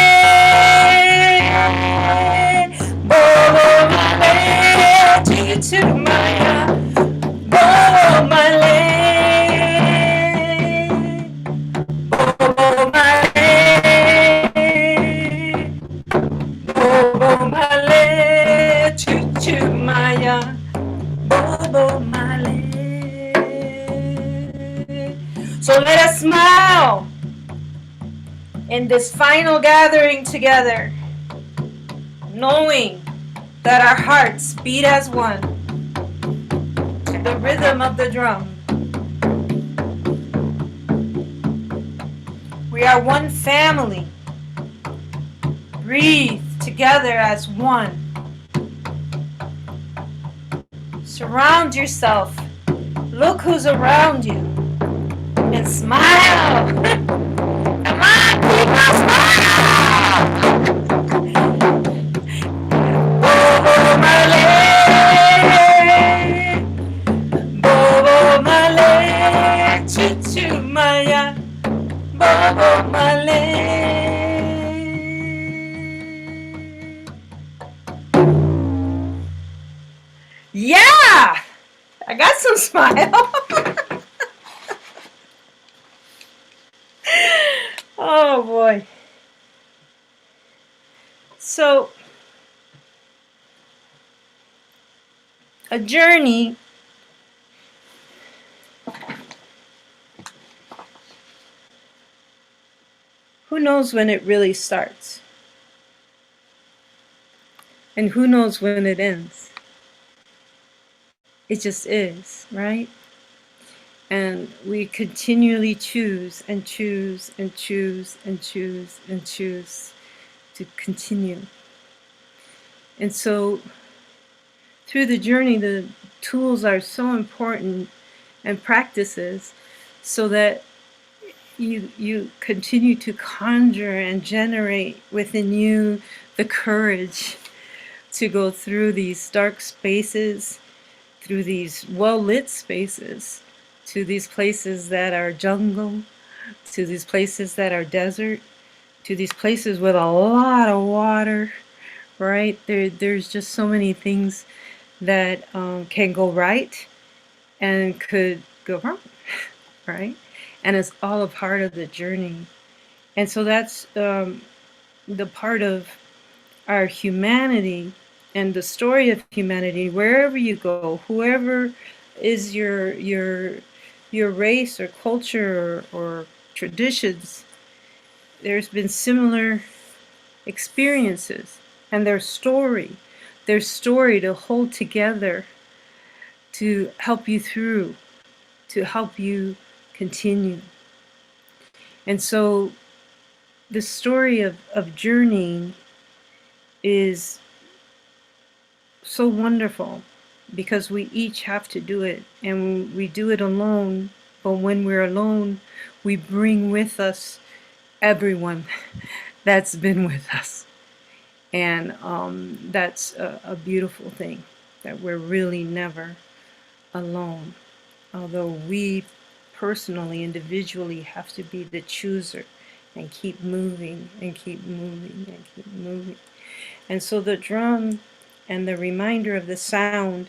Bobo Male, Choo Choo Maya, Bobo Male, Bobo Male, Bobo Male, Choo Choo Maya, Bobo Male. So let us smile in this final gathering together, knowing that our hearts beat as one to the rhythm of the drum. We are one family. Breathe together as one. Surround yourself. Look who's around you. And smile. Come on, people, smile. Bobo Male, Bobo Male, Choo Choo Maya, Bobo Male. Yeah, I got some smile. Oh boy. So, a journey who knows when it really starts? And who knows when it ends? It just is, right? And we continually choose and choose and choose and choose and choose to continue. And so through the journey, the tools are so important, and practices, so that you continue to conjure and generate within you the courage to go through these dark spaces, through these well-lit spaces, to these places that are jungle, to these places that are desert, to these places with a lot of water, right? There's just so many things that can go right and could go wrong, right? And it's all a part of the journey. And so that's the part of our humanity and the story of humanity. Wherever you go, whoever is your race or culture or traditions, there's been similar experiences, and their story to hold together, to help you through, to help you continue. And so the story of journeying is so wonderful, because we each have to do it, and we do it alone. But when we're alone, we bring with us everyone that's been with us. And that's a beautiful thing, that we're really never alone. Although we personally, individually, have to be the chooser and keep moving and keep moving and keep moving. And so the drum and the reminder of the sound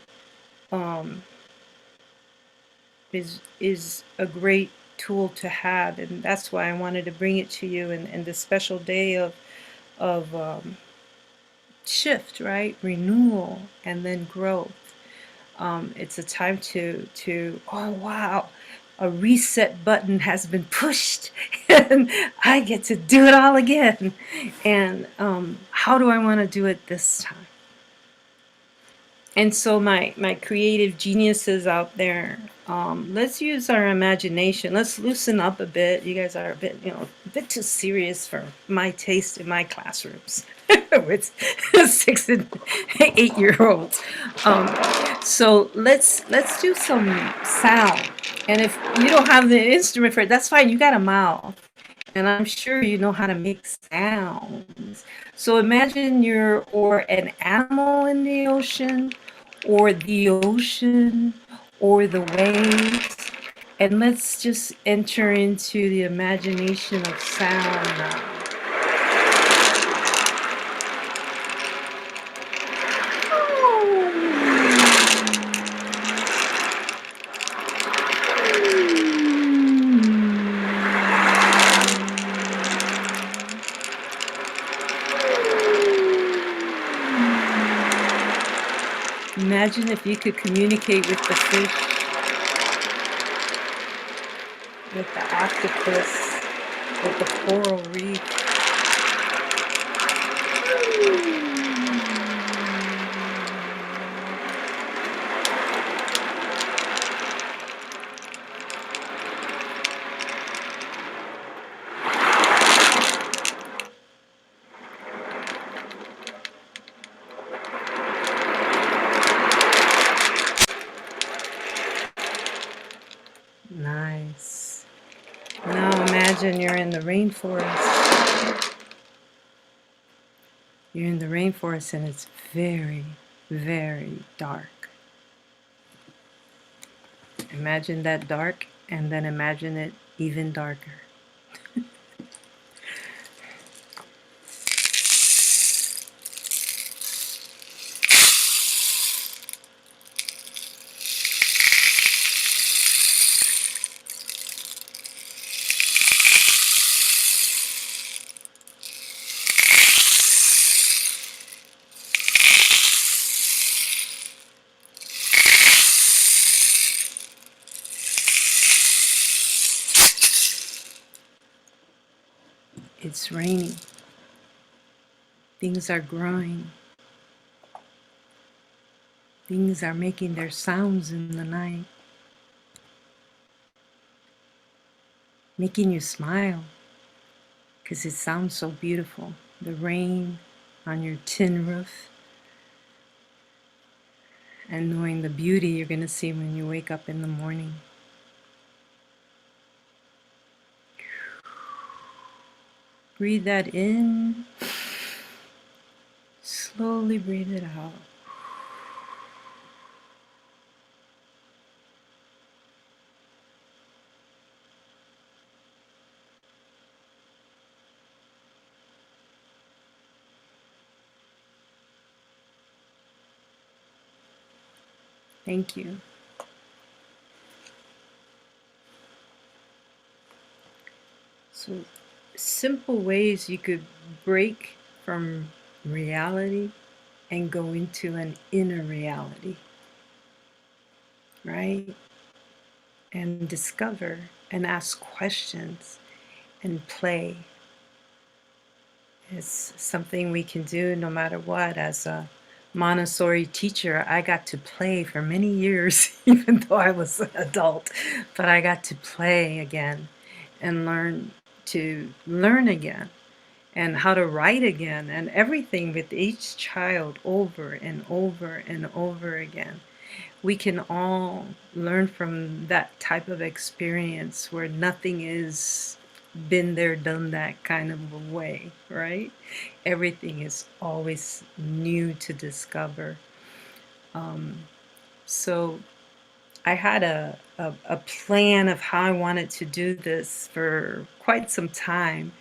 is a great tool to have, and that's why I wanted to bring it to you in this special day of shift, right? Renewal and then growth. It's a time to oh wow, a reset button has been pushed and I get to do it all again. And how do I want to do it this time? And so my creative geniuses out there, let's use our imagination. Let's loosen up a bit. You guys are a bit, a bit too serious for my taste in my classrooms with 6 and 8-year-olds. So let's do some sound. And if you don't have the instrument for it, that's fine. You got a mouth, and I'm sure you know how to make sounds. So imagine you're or an animal in the ocean, or the ocean, or the waves. And let's just enter into the imagination of sound now. Imagine if you could communicate with the fish, with the octopus, with the coral reef. Nice. Now imagine you're in the rainforest. You're in the rainforest and it's very, very dark. Imagine that dark, and then imagine it even darker. It's raining. Things are growing. Things are making their sounds in the night. making you smile because it sounds so beautiful. The rain on your tin roof, and knowing the beauty you're going to see when you wake up in the morning. Breathe that in. Slowly breathe it out. Thank you. So, simple ways you could break from reality and go into an inner reality, right? And discover and ask questions and play. It's something we can do no matter what. As a Montessori teacher, I got to play for many years, even though I was an adult, but I got to play again and learn again and how to write again and everything with each child over and over and over again. We can all learn from that type of experience where nothing is been there, done that kind of a way, right? Everything is always new to discover. So I had a plan of how I wanted to do this for quite some time.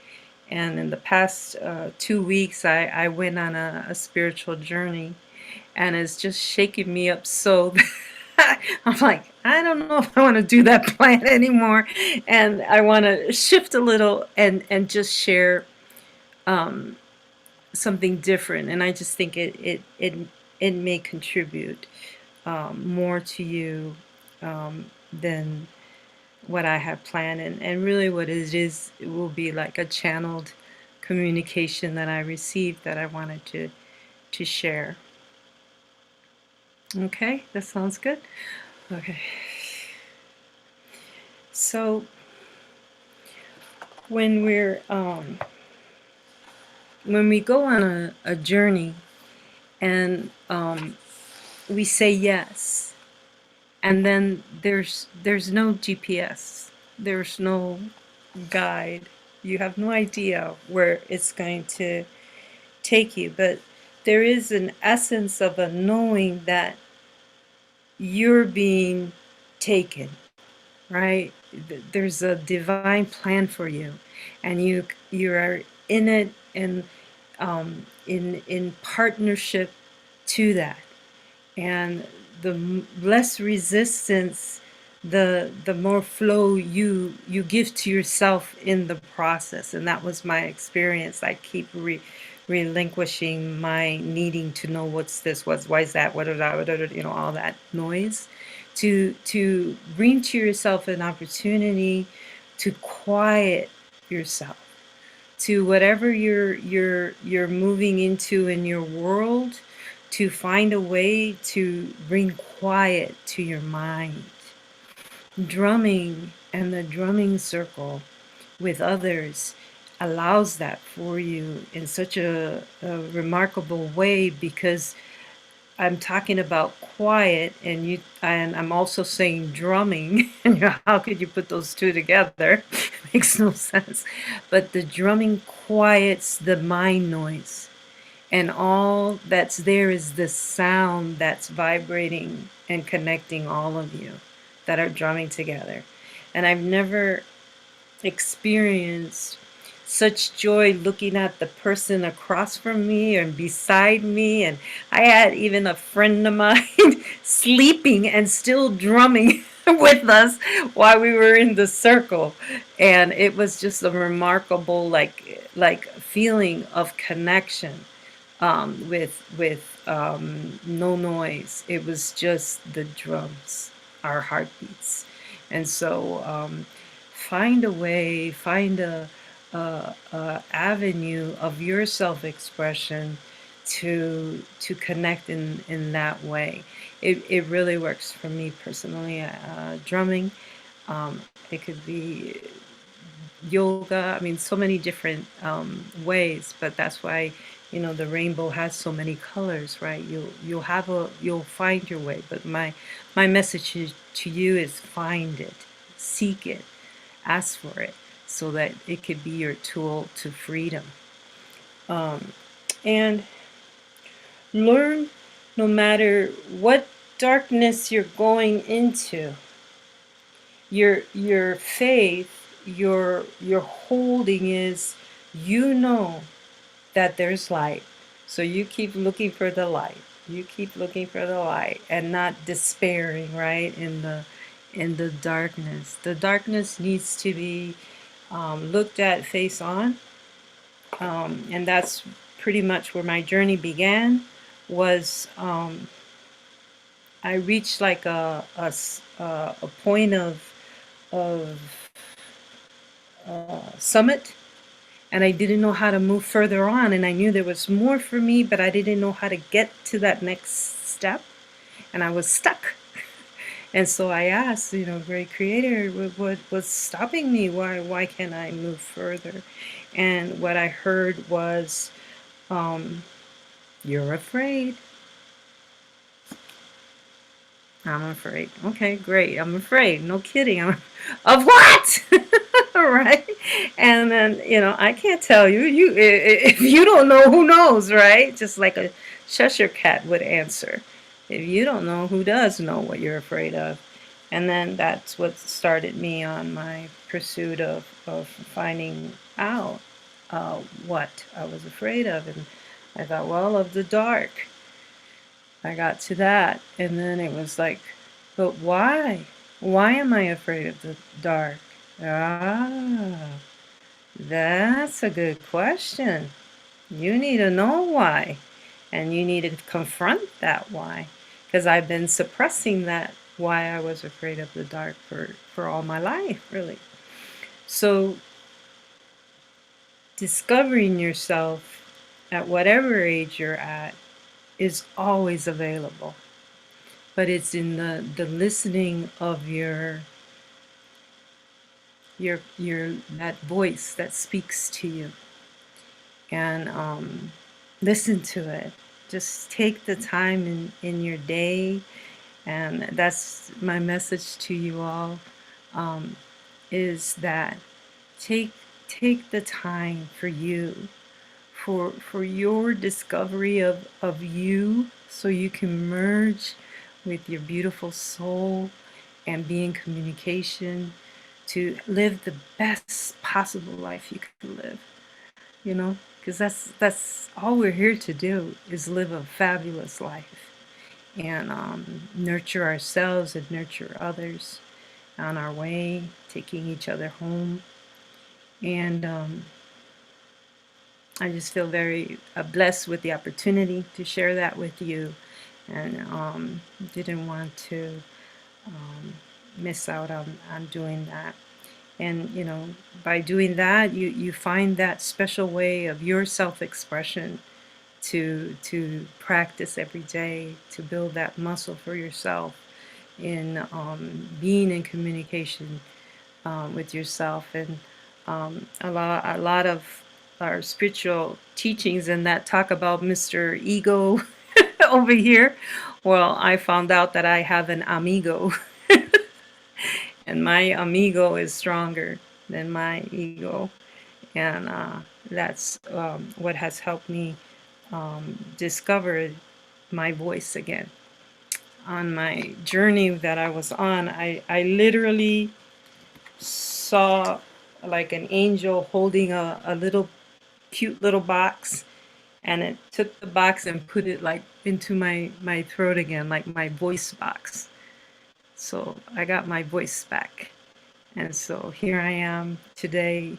And in the past 2 weeks, I went on a spiritual journey, and it's just shaking me up so I'm like, I don't know if I want to do that plan anymore. And I want to shift a little and just share something different. And I just think it may contribute more to you than what I have planned. And really what it is, it will be like a channeled communication that I received that I wanted to share. Okay, that sounds good. Okay. So when we go on a journey and we say yes, and then there's no GPS, there's no guide, you have no idea where it's going to take you, but there is an essence of a knowing that you're being taken, right? There's a divine plan for you, and you are in it and in partnership to that. And the less resistance, the more flow you give to yourself in the process. And that was my experience. I keep relinquishing my needing to know what's this, why is that, what is that, all that noise, to bring to yourself an opportunity to quiet yourself to whatever you're moving into in your world, to find a way to bring quiet to your mind. Drumming and the drumming circle with others allows that for you in such a remarkable way, because I'm talking about quiet, and I'm also saying drumming. And how could you put those two together? Makes no sense. But the drumming quiets the mind noise, and all that's there is the sound that's vibrating and connecting all of you that are drumming together. And I've never experienced such joy looking at the person across from me and beside me. And I had even a friend of mine sleeping and still drumming with us while we were in the circle. And it was just a remarkable like feeling of connection with no noise. It was just the drums, our heartbeats. And so find a way, find a avenue of your self-expression to connect in that way. It really works for me personally. Drumming, it could be yoga. I mean, so many different ways, but that's why, you know, the rainbow has so many colors, right? You'll find your way. But my message to you is find it, seek it, ask for it, so that it could be your tool to freedom. And learn, no matter what darkness you're going into, your faith, your holding is, you know that there's light. So you keep looking for the light. You keep looking for the light and not despairing, right? In the darkness. The darkness needs to be looked at face on. And that's pretty much where my journey began. Was I reached like a point of summit, and I didn't know how to move further on, and I knew there was more for me, but I didn't know how to get to that next step, and I was stuck. And so I asked, you know, Great Creator, what was stopping me? Why can't I move further? And what I heard was, you're afraid. I'm afraid. Okay, great. I'm afraid. No kidding. Of what? Right? And then, you know, I can't tell you. If you don't know, who knows, right? Just like a Cheshire cat would answer. If you don't know, who does know what you're afraid of? And then that's what started me on my pursuit of finding out what I was afraid of. And I thought, well, of the dark. I got to that, and then it was like, but why? Why am I afraid of the dark? Ah, that's a good question. You need to know why, and you need to confront that why, because I've been suppressing that why I was afraid of the dark for all my life, really. So discovering yourself at whatever age you're at is always available, but it's in the listening of your that voice that speaks to you, and listen to it. Just take the time in your day, and that's my message to you all, is that take the time for you, for your discovery of you, so you can merge with your beautiful soul and be in communication to live the best possible life you can live, you know, because that's all we're here to do, is live a fabulous life and nurture ourselves and nurture others on our way, taking each other home. And I just feel very blessed with the opportunity to share that with you, and didn't want to miss out on doing that. And, you know, by doing that, you find that special way of your self-expression to practice every day, to build that muscle for yourself in being in communication with yourself. And a lot of our spiritual teachings and that talk about Mr. Ego over here. Well, I found out that I have an amigo, and my amigo is stronger than my ego, and that's what has helped me discover my voice again. On my journey that I was on, I literally saw like an angel holding a little cute little box, and it took the box and put it like into my throat again, like my voice box. So I got my voice back, and so here I am today.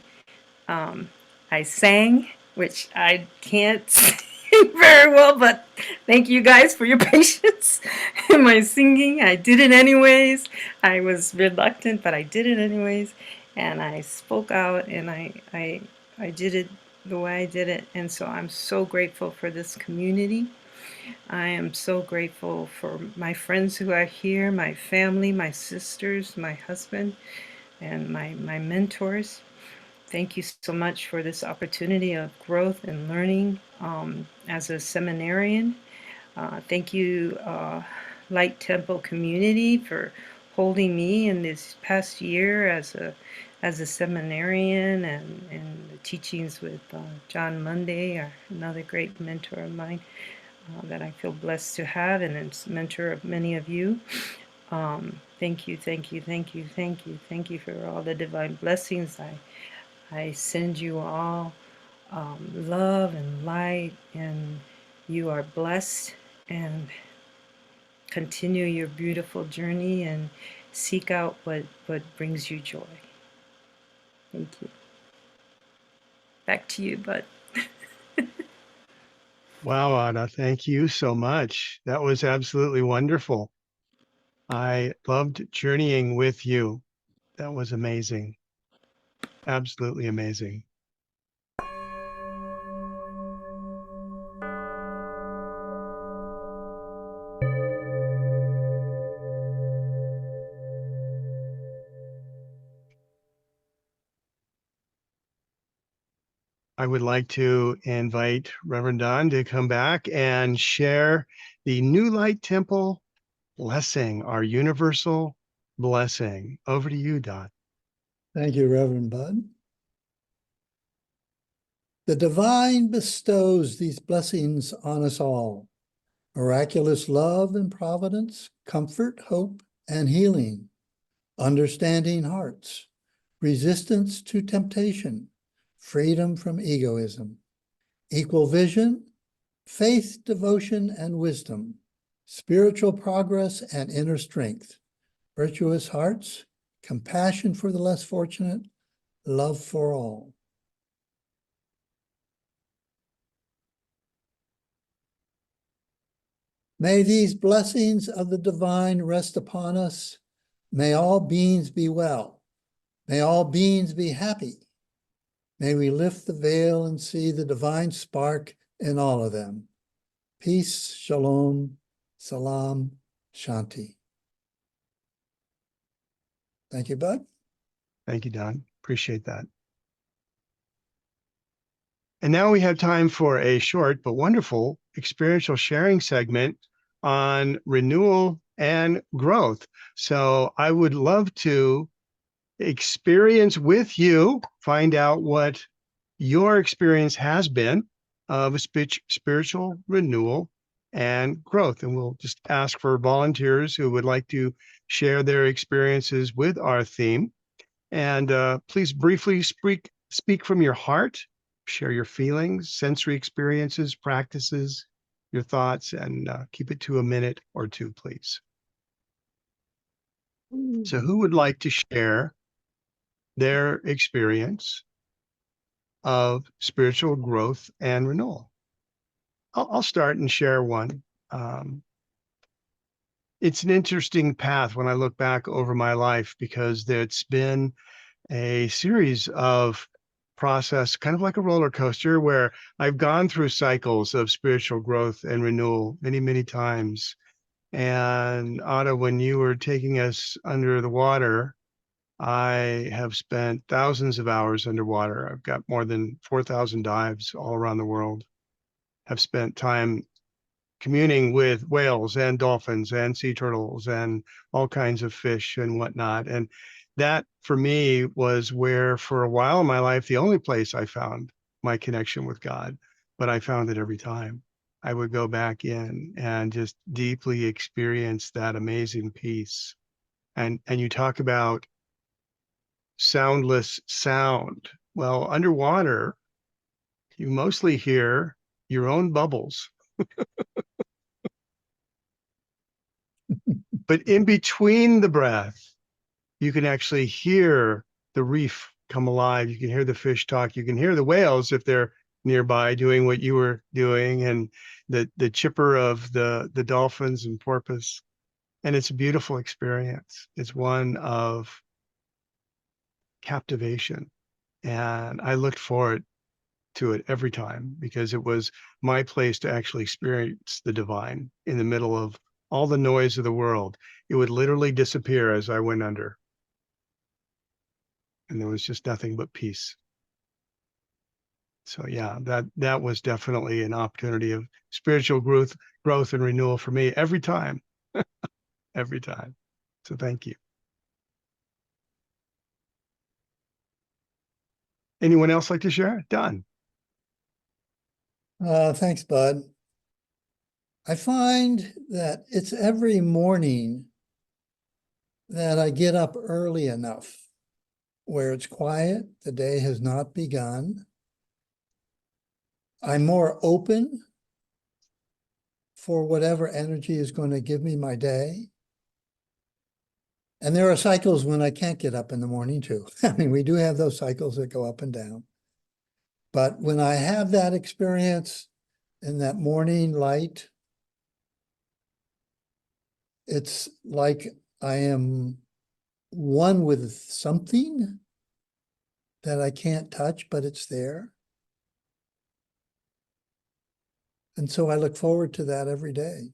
I sang, which I can't sing very well, but thank you guys for your patience in my singing. I did it anyways. I was reluctant, but I did it anyways, and I spoke out, and I did it the way I did it. And so I'm so grateful for this community. I am so grateful for my friends who are here, my family, my sisters, my husband, and my mentors. Thank you so much for this opportunity of growth and learning as a seminarian. Thank you, Light Temple community, for holding me in this past year as a seminarian, and the teachings with Jon Mundy, another great mentor of mine that I feel blessed to have, and it's mentor of many of you. Thank you, thank you, thank you, thank you, thank you for all the divine blessings. I send you all love and light, and you are blessed, and continue your beautiful journey and seek out what brings you joy. Thank you. Back to you, Bud. Wow, Anna, thank you so much. That was absolutely wonderful. I loved journeying with you. That was amazing. Absolutely amazing. I would like to invite Reverend Don to come back and share the New Light Temple blessing, our universal blessing. Over to you, Don. Thank you, Reverend Bud. The divine bestows these blessings on us all: miraculous love and providence, comfort, hope, and healing, understanding hearts, resistance to temptation, freedom from egoism, equal vision, faith, devotion, and wisdom, spiritual progress and inner strength, virtuous hearts, compassion for the less fortunate, love for all. May these blessings of the divine rest upon us. May all beings be well. May all beings be happy. May we lift the veil and see the divine spark in all of them. Peace, shalom, salam, shanti. Thank you, Bud. Thank you, Don. Appreciate that. And now we have time for a short but wonderful experiential sharing segment on renewal and growth. So I would love to experience with you, find out what your experience has been of spiritual renewal and growth. And we'll just ask for volunteers who would like to share their experiences with our theme. And please briefly speak from your heart, share your feelings, sensory experiences, practices, your thoughts, and keep it to a minute or two, please. So who would like to share their experience of spiritual growth and renewal? I'll start and share one. It's an interesting path when I look back over my life, because it's been a series of process, kind of like a roller coaster, where I've gone through cycles of spiritual growth and renewal many, many times. And Ada, when you were taking us under the water, I have spent thousands of hours underwater. I've got more than 4,000 dives all around the world. Have spent time communing with whales and dolphins and sea turtles and all kinds of fish and whatnot. And that, for me, was where, for a while in my life, the only place I found my connection with God. But I found it every time. I would go back in and just deeply experience that amazing peace. And you talk about soundless sound. Well, underwater, you mostly hear your own bubbles. But in between the breath, you can actually hear the reef come alive. You can hear the fish talk. You can hear the whales if they're nearby doing what you were doing, and the chipper of the dolphins and porpoise. And it's a beautiful experience. It's one of captivation. And I looked forward to it every time, because it was my place to actually experience the divine in the middle of all the noise of the world. It would literally disappear as I went under. And there was just nothing but peace. So yeah, that was definitely an opportunity of spiritual growth and renewal for me every time, every time. So thank you. Anyone else like to share? Done. Thanks, Bud. I find that it's every morning that I get up early enough where it's quiet, the day has not begun. I'm more open for whatever energy is going to give me my day. And there are cycles when I can't get up in the morning too. I mean, we do have those cycles that go up and down. But when I have that experience in that morning light, it's like I am one with something that I can't touch, but it's there. And so I look forward to that every day.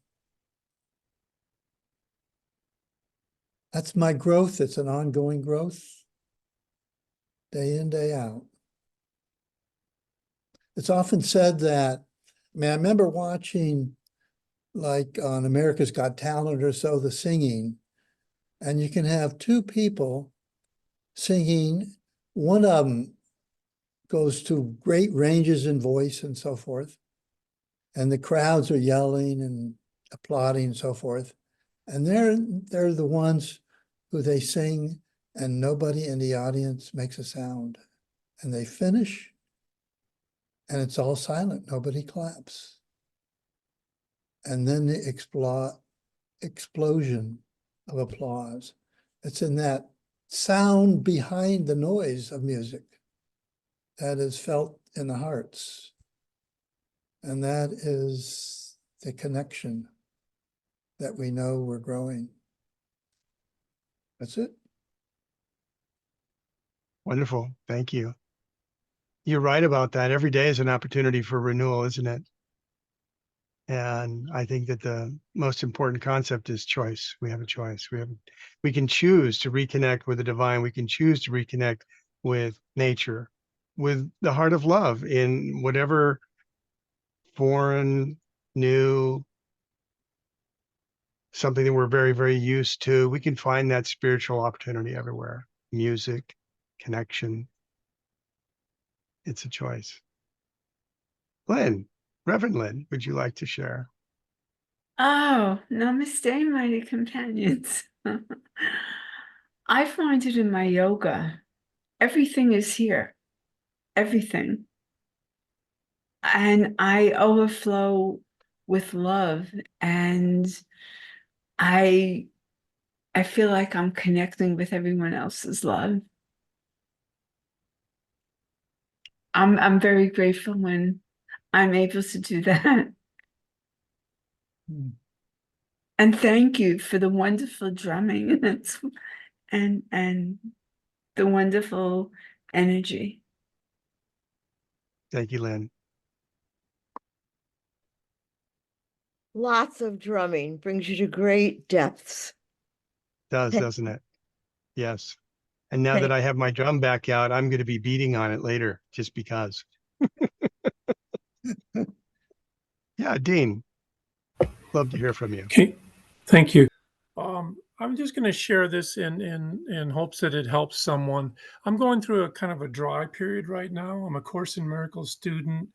That's my growth. It's an ongoing growth, day in, day out. It's often said that, I mean, I remember watching like on America's Got Talent or so, the singing, and you can have two people singing. One of them goes to great ranges in voice and so forth, and the crowds are yelling and applauding and so forth. And they're the ones who they sing and nobody in the audience makes a sound. And they finish and it's all silent, nobody claps. And then the explosion of applause. It's in that sound behind the noise of music that is felt in the hearts. And that is the connection that we know we're growing. That's it. Wonderful. Thank you. You're right about that. Every day is an opportunity for renewal, isn't it? And I think that the most important concept is choice. We have a choice. We can choose to reconnect with the divine. We can choose to reconnect with nature, with the heart of love in whatever foreign, new, something that we're very, very used to. We can find that spiritual opportunity everywhere. Music, connection. It's a choice. Lynn, Reverend Lynn, would you like to share? Oh, namaste, mighty companions. I find it in my yoga. Everything is here. Everything. And I overflow with love. And I feel like I'm connecting with everyone else's love. I'm very grateful when I'm able to do that. And thank you for the wonderful drumming and the wonderful energy. Thank you, Lynn. Lots of drumming brings you to great depths. Does, doesn't it? Yes. And now that I have my drum back out, I'm going to be beating on it later just because. Yeah, Dean, love to hear from you. Okay, thank you. I'm just going to share this in hopes that it helps someone. I'm going through a kind of a dry period right now. I'm a Course in Miracles student,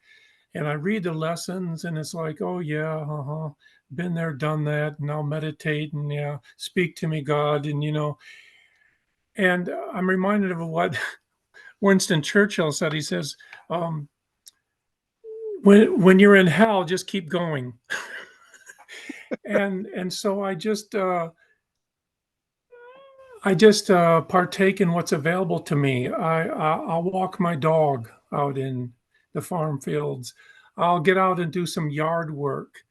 and I read the lessons, and it's like, oh yeah, been there, done that. Now meditate and yeah, speak to me, God, and and I'm reminded of what Winston Churchill said. He says, when you're in hell, just keep going. and so I just partake in what's available to me. I'll walk my dog out in the farm fields. I'll get out and do some yard work.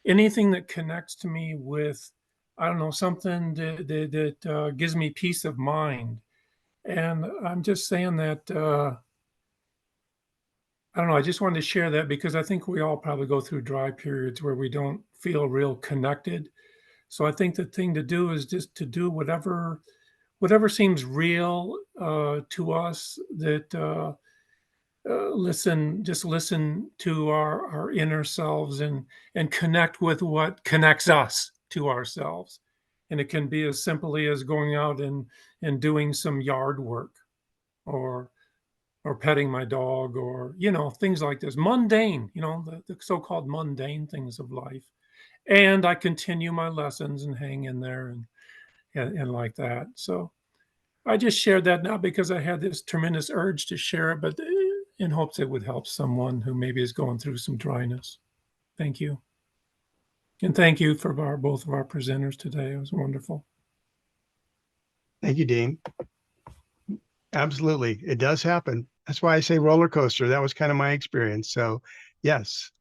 Anything that connects to me with, I don't know, something that gives me peace of mind. And I'm just saying that, I don't know, I just wanted to share that because I think we all probably go through dry periods where we don't feel real connected. So I think the thing to do is just to do whatever seems real to us, that listen to our inner selves and connect with what connects us to ourselves. And it can be as simply as going out and doing some yard work, or petting my dog, or, things like this. Mundane, the so-called mundane things of life. And I continue my lessons and hang in there and like that. So I just shared that now because I had this tremendous urge to share it, but in hopes it would help someone who maybe is going through some dryness. Thank you. And thank you for both of our presenters today. It was wonderful. Thank you, Dean. Absolutely. It does happen. That's why I say roller coaster. That was kind of my experience. So yes.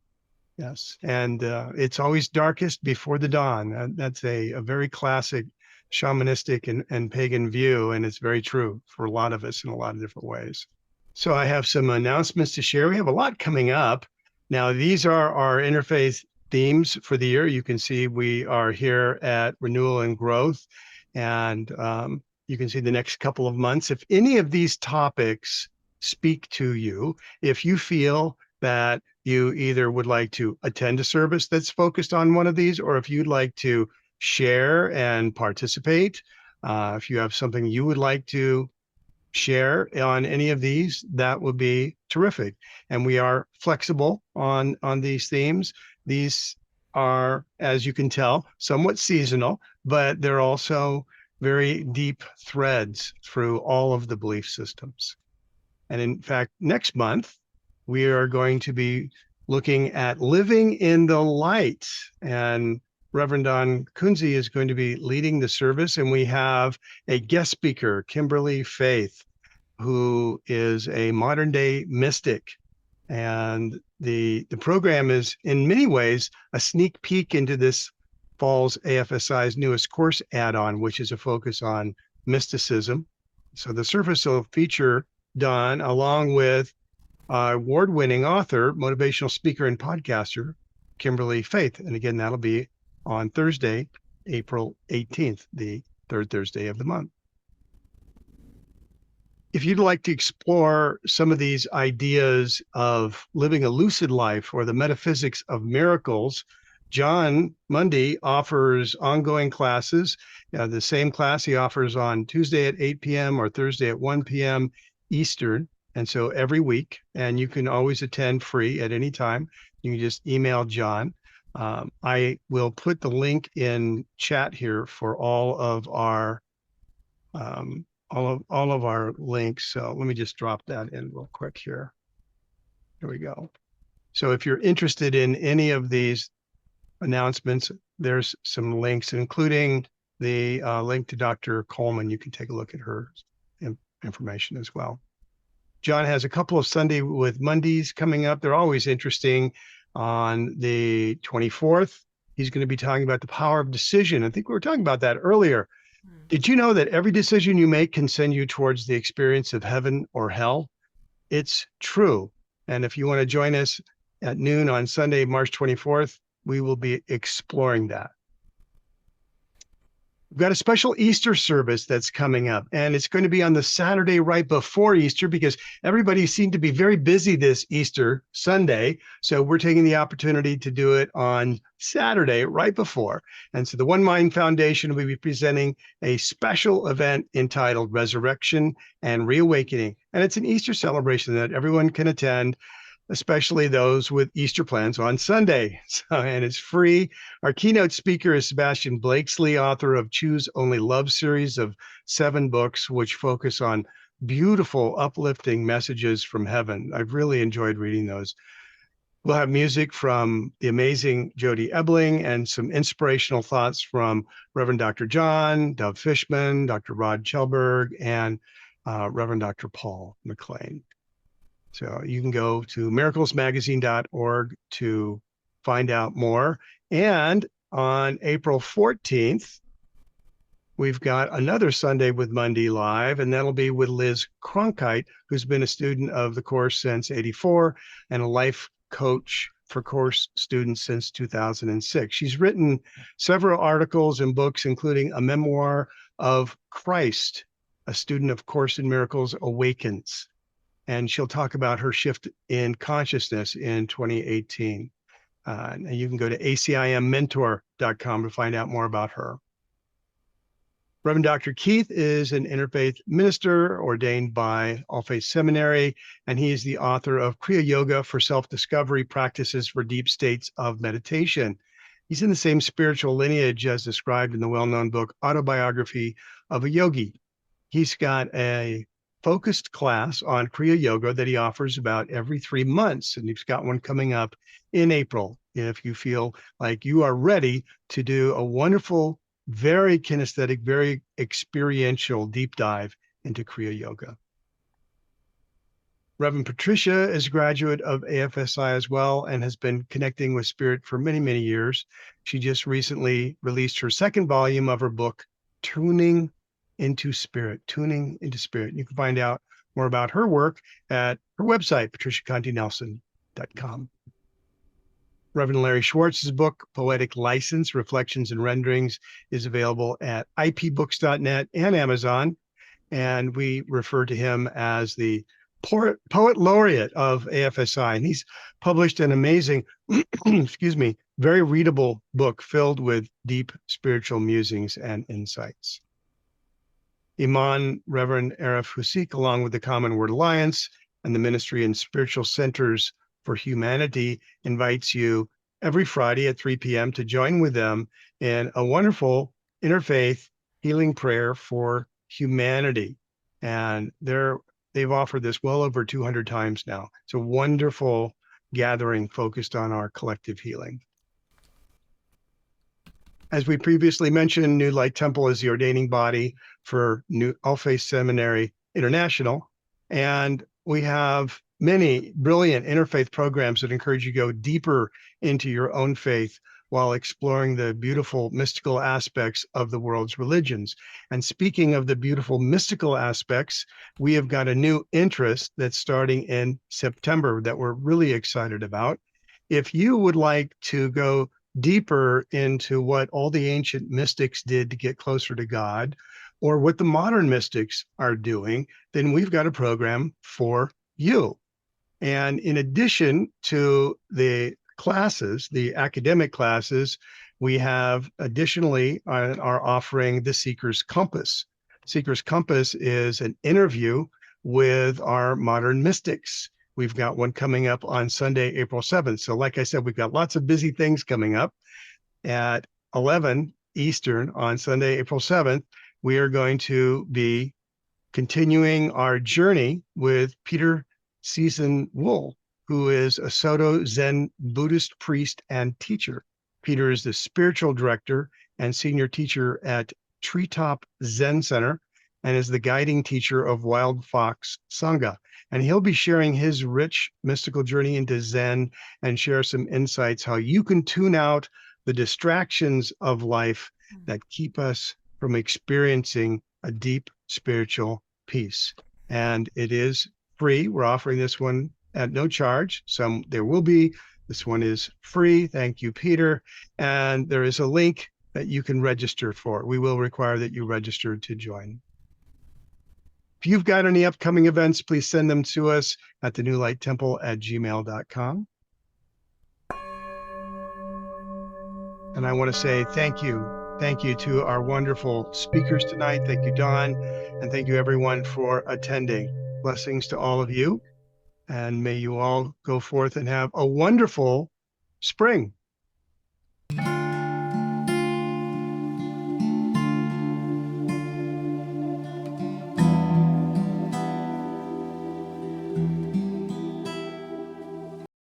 And it's always darkest before the dawn. That's a very classic shamanistic and pagan view. And it's very true for a lot of us in a lot of different ways. So I have some announcements to share. We have a lot coming up. Now, these are our interfaith themes for the year. You can see we are here at Renewal and Growth. And you can see the next couple of months. If any of these topics speak to you, if you feel that you either would like to attend a service that's focused on one of these, or if you'd like to share and participate, if you have something you would like to share on any of these, that would be terrific. And we are flexible on these themes. These are, as you can tell, somewhat seasonal, but they're also very deep threads through all of the belief systems. And in fact, next month, we are going to be looking at living in the light. And Reverend Don Kunze is going to be leading the service. And we have a guest speaker, Kimberly Faith, who is a modern day mystic. And the program is in many ways a sneak peek into this fall's AFSI's newest course add-on, which is a focus on mysticism. So the service will feature Don along with award-winning author, motivational speaker, and podcaster, Kimberly Faith. And again, that'll be on Thursday, April 18th, the third Thursday of the month. If you'd like to explore some of these ideas of living a lucid life or the metaphysics of miracles, Jon Mundy offers ongoing classes. The same class he offers on Tuesday at 8 p.m. or Thursday at 1 p.m. Eastern. And so every week, and you can always attend free at any time. You can just email Jon. I will put the link in chat here for all of our links. So let me just drop that in real quick here. Here we go. So if you're interested in any of these announcements, there's some links, including the link to Dr. Coleman. You can take a look at her information as well. Jon has a couple of Sunday with Mondays coming up. They're always interesting. On the 24th, he's going to be talking about the power of decision. I think we were talking about that earlier. Did you know that every decision you make can send you towards the experience of heaven or hell? It's true. And if you want to join us at noon on Sunday, March 24th, we will be exploring that. We've got a special Easter service that's coming up, and it's going to be on the Saturday right before Easter because everybody seemed to be very busy this Easter Sunday. So we're taking the opportunity to do it on Saturday right before. And so the One Mind Foundation will be presenting a special event entitled Resurrection and Reawakening. And it's an Easter celebration that everyone can attend, especially those with Easter plans on Sunday. And it's free. Our keynote speaker is Sebastian Blakesley, author of Choose Only Love series of 7 books, which focus on beautiful, uplifting messages from heaven. I've really enjoyed reading those. We'll have music from the amazing Jody Ebling and some inspirational thoughts from Reverend Dr. John, Dove Fishman, Dr. Rod Chelberg, and Reverend Dr. Paul McLean. So you can go to miraclesmagazine.org to find out more. And on April 14th, we've got another Sunday with Mundy Live, and that'll be with Liz Cronkite, who's been a student of the course since '84 and a life coach for course students since 2006. She's written several articles and books, including a memoir of Christ, a student of Course in Miracles Awakens. and she'll talk about her shift in consciousness in 2018. And you can go to acimmentor.com to find out more about her. Reverend Dr. Keith is an interfaith minister ordained by All Faith Seminary, and he is the author of Kriya Yoga for Self-Discovery Practices for Deep States of Meditation. He's in the same spiritual lineage as described in the well-known book Autobiography of a Yogi. He's got a focused class on Kriya Yoga that he offers about every 3 months, and he's got one coming up in April. If you feel like you are ready to do a wonderful, very kinesthetic, very experiential deep dive into Kriya Yoga. Reverend Patricia is a graduate of AFSI as well and has been connecting with Spirit for many, many years. She just recently released her second volume of her book, Tuning into Spirit. You can find out more about her work at her website, patriciacontinelson.com. Reverend Larry Schwartz's book, Poetic License, Reflections and Renderings, is available at ipbooks.net and Amazon. And we refer to him as the poet laureate of AFSI. And he's published an amazing, very readable book filled with deep spiritual musings and insights. Imam Reverend ArifHuskic, along with the Common Word Alliance and the Ministry and Spiritual Centers for Humanity, invites you every Friday at 3 p.m. to join with them in a wonderful interfaith healing prayer for humanity. And they've offered this well over 200 times now. It's a wonderful gathering focused on our collective healing. As we previously mentioned, New Light Temple is the ordaining body for All Faith Seminary International. And we have many brilliant interfaith programs that encourage you to go deeper into your own faith while exploring the beautiful mystical aspects of the world's religions. And speaking of the beautiful mystical aspects, we have got a new interest that's starting in September that we're really excited about. If you would like to go deeper into what all the ancient mystics did to get closer to God, or what the modern mystics are doing, then we've got a program for you. And in addition to the classes, the academic classes, we have additionally are offering the Seeker's Compass. Seeker's Compass is an interview with our modern mystics. We've got one coming up on Sunday, April 7th. So like I said, we've got lots of busy things coming up. At 11 Eastern on Sunday, April 7th, we are going to be continuing our journey with Peter Season-Wool, who is a Soto Zen Buddhist priest and teacher. Peter is the spiritual director and senior teacher at Treetop Zen Center and is the guiding teacher of Wild Fox Sangha. And he'll be sharing his rich mystical journey into Zen and share some insights how you can tune out the distractions of life that keep us from experiencing a deep spiritual peace. And it is free. We're offering this one at no charge. There will be. This one is free. Thank you, Peter. And there is a link that you can register for. We will require that you register to join. If you've got any upcoming events, please send them to us at TheNewLightTemple@gmail.com. And I want to say thank you. Thank you to our wonderful speakers tonight. Thank you, Don. And thank you, everyone, for attending. Blessings to all of you. And may you all go forth and have a wonderful spring.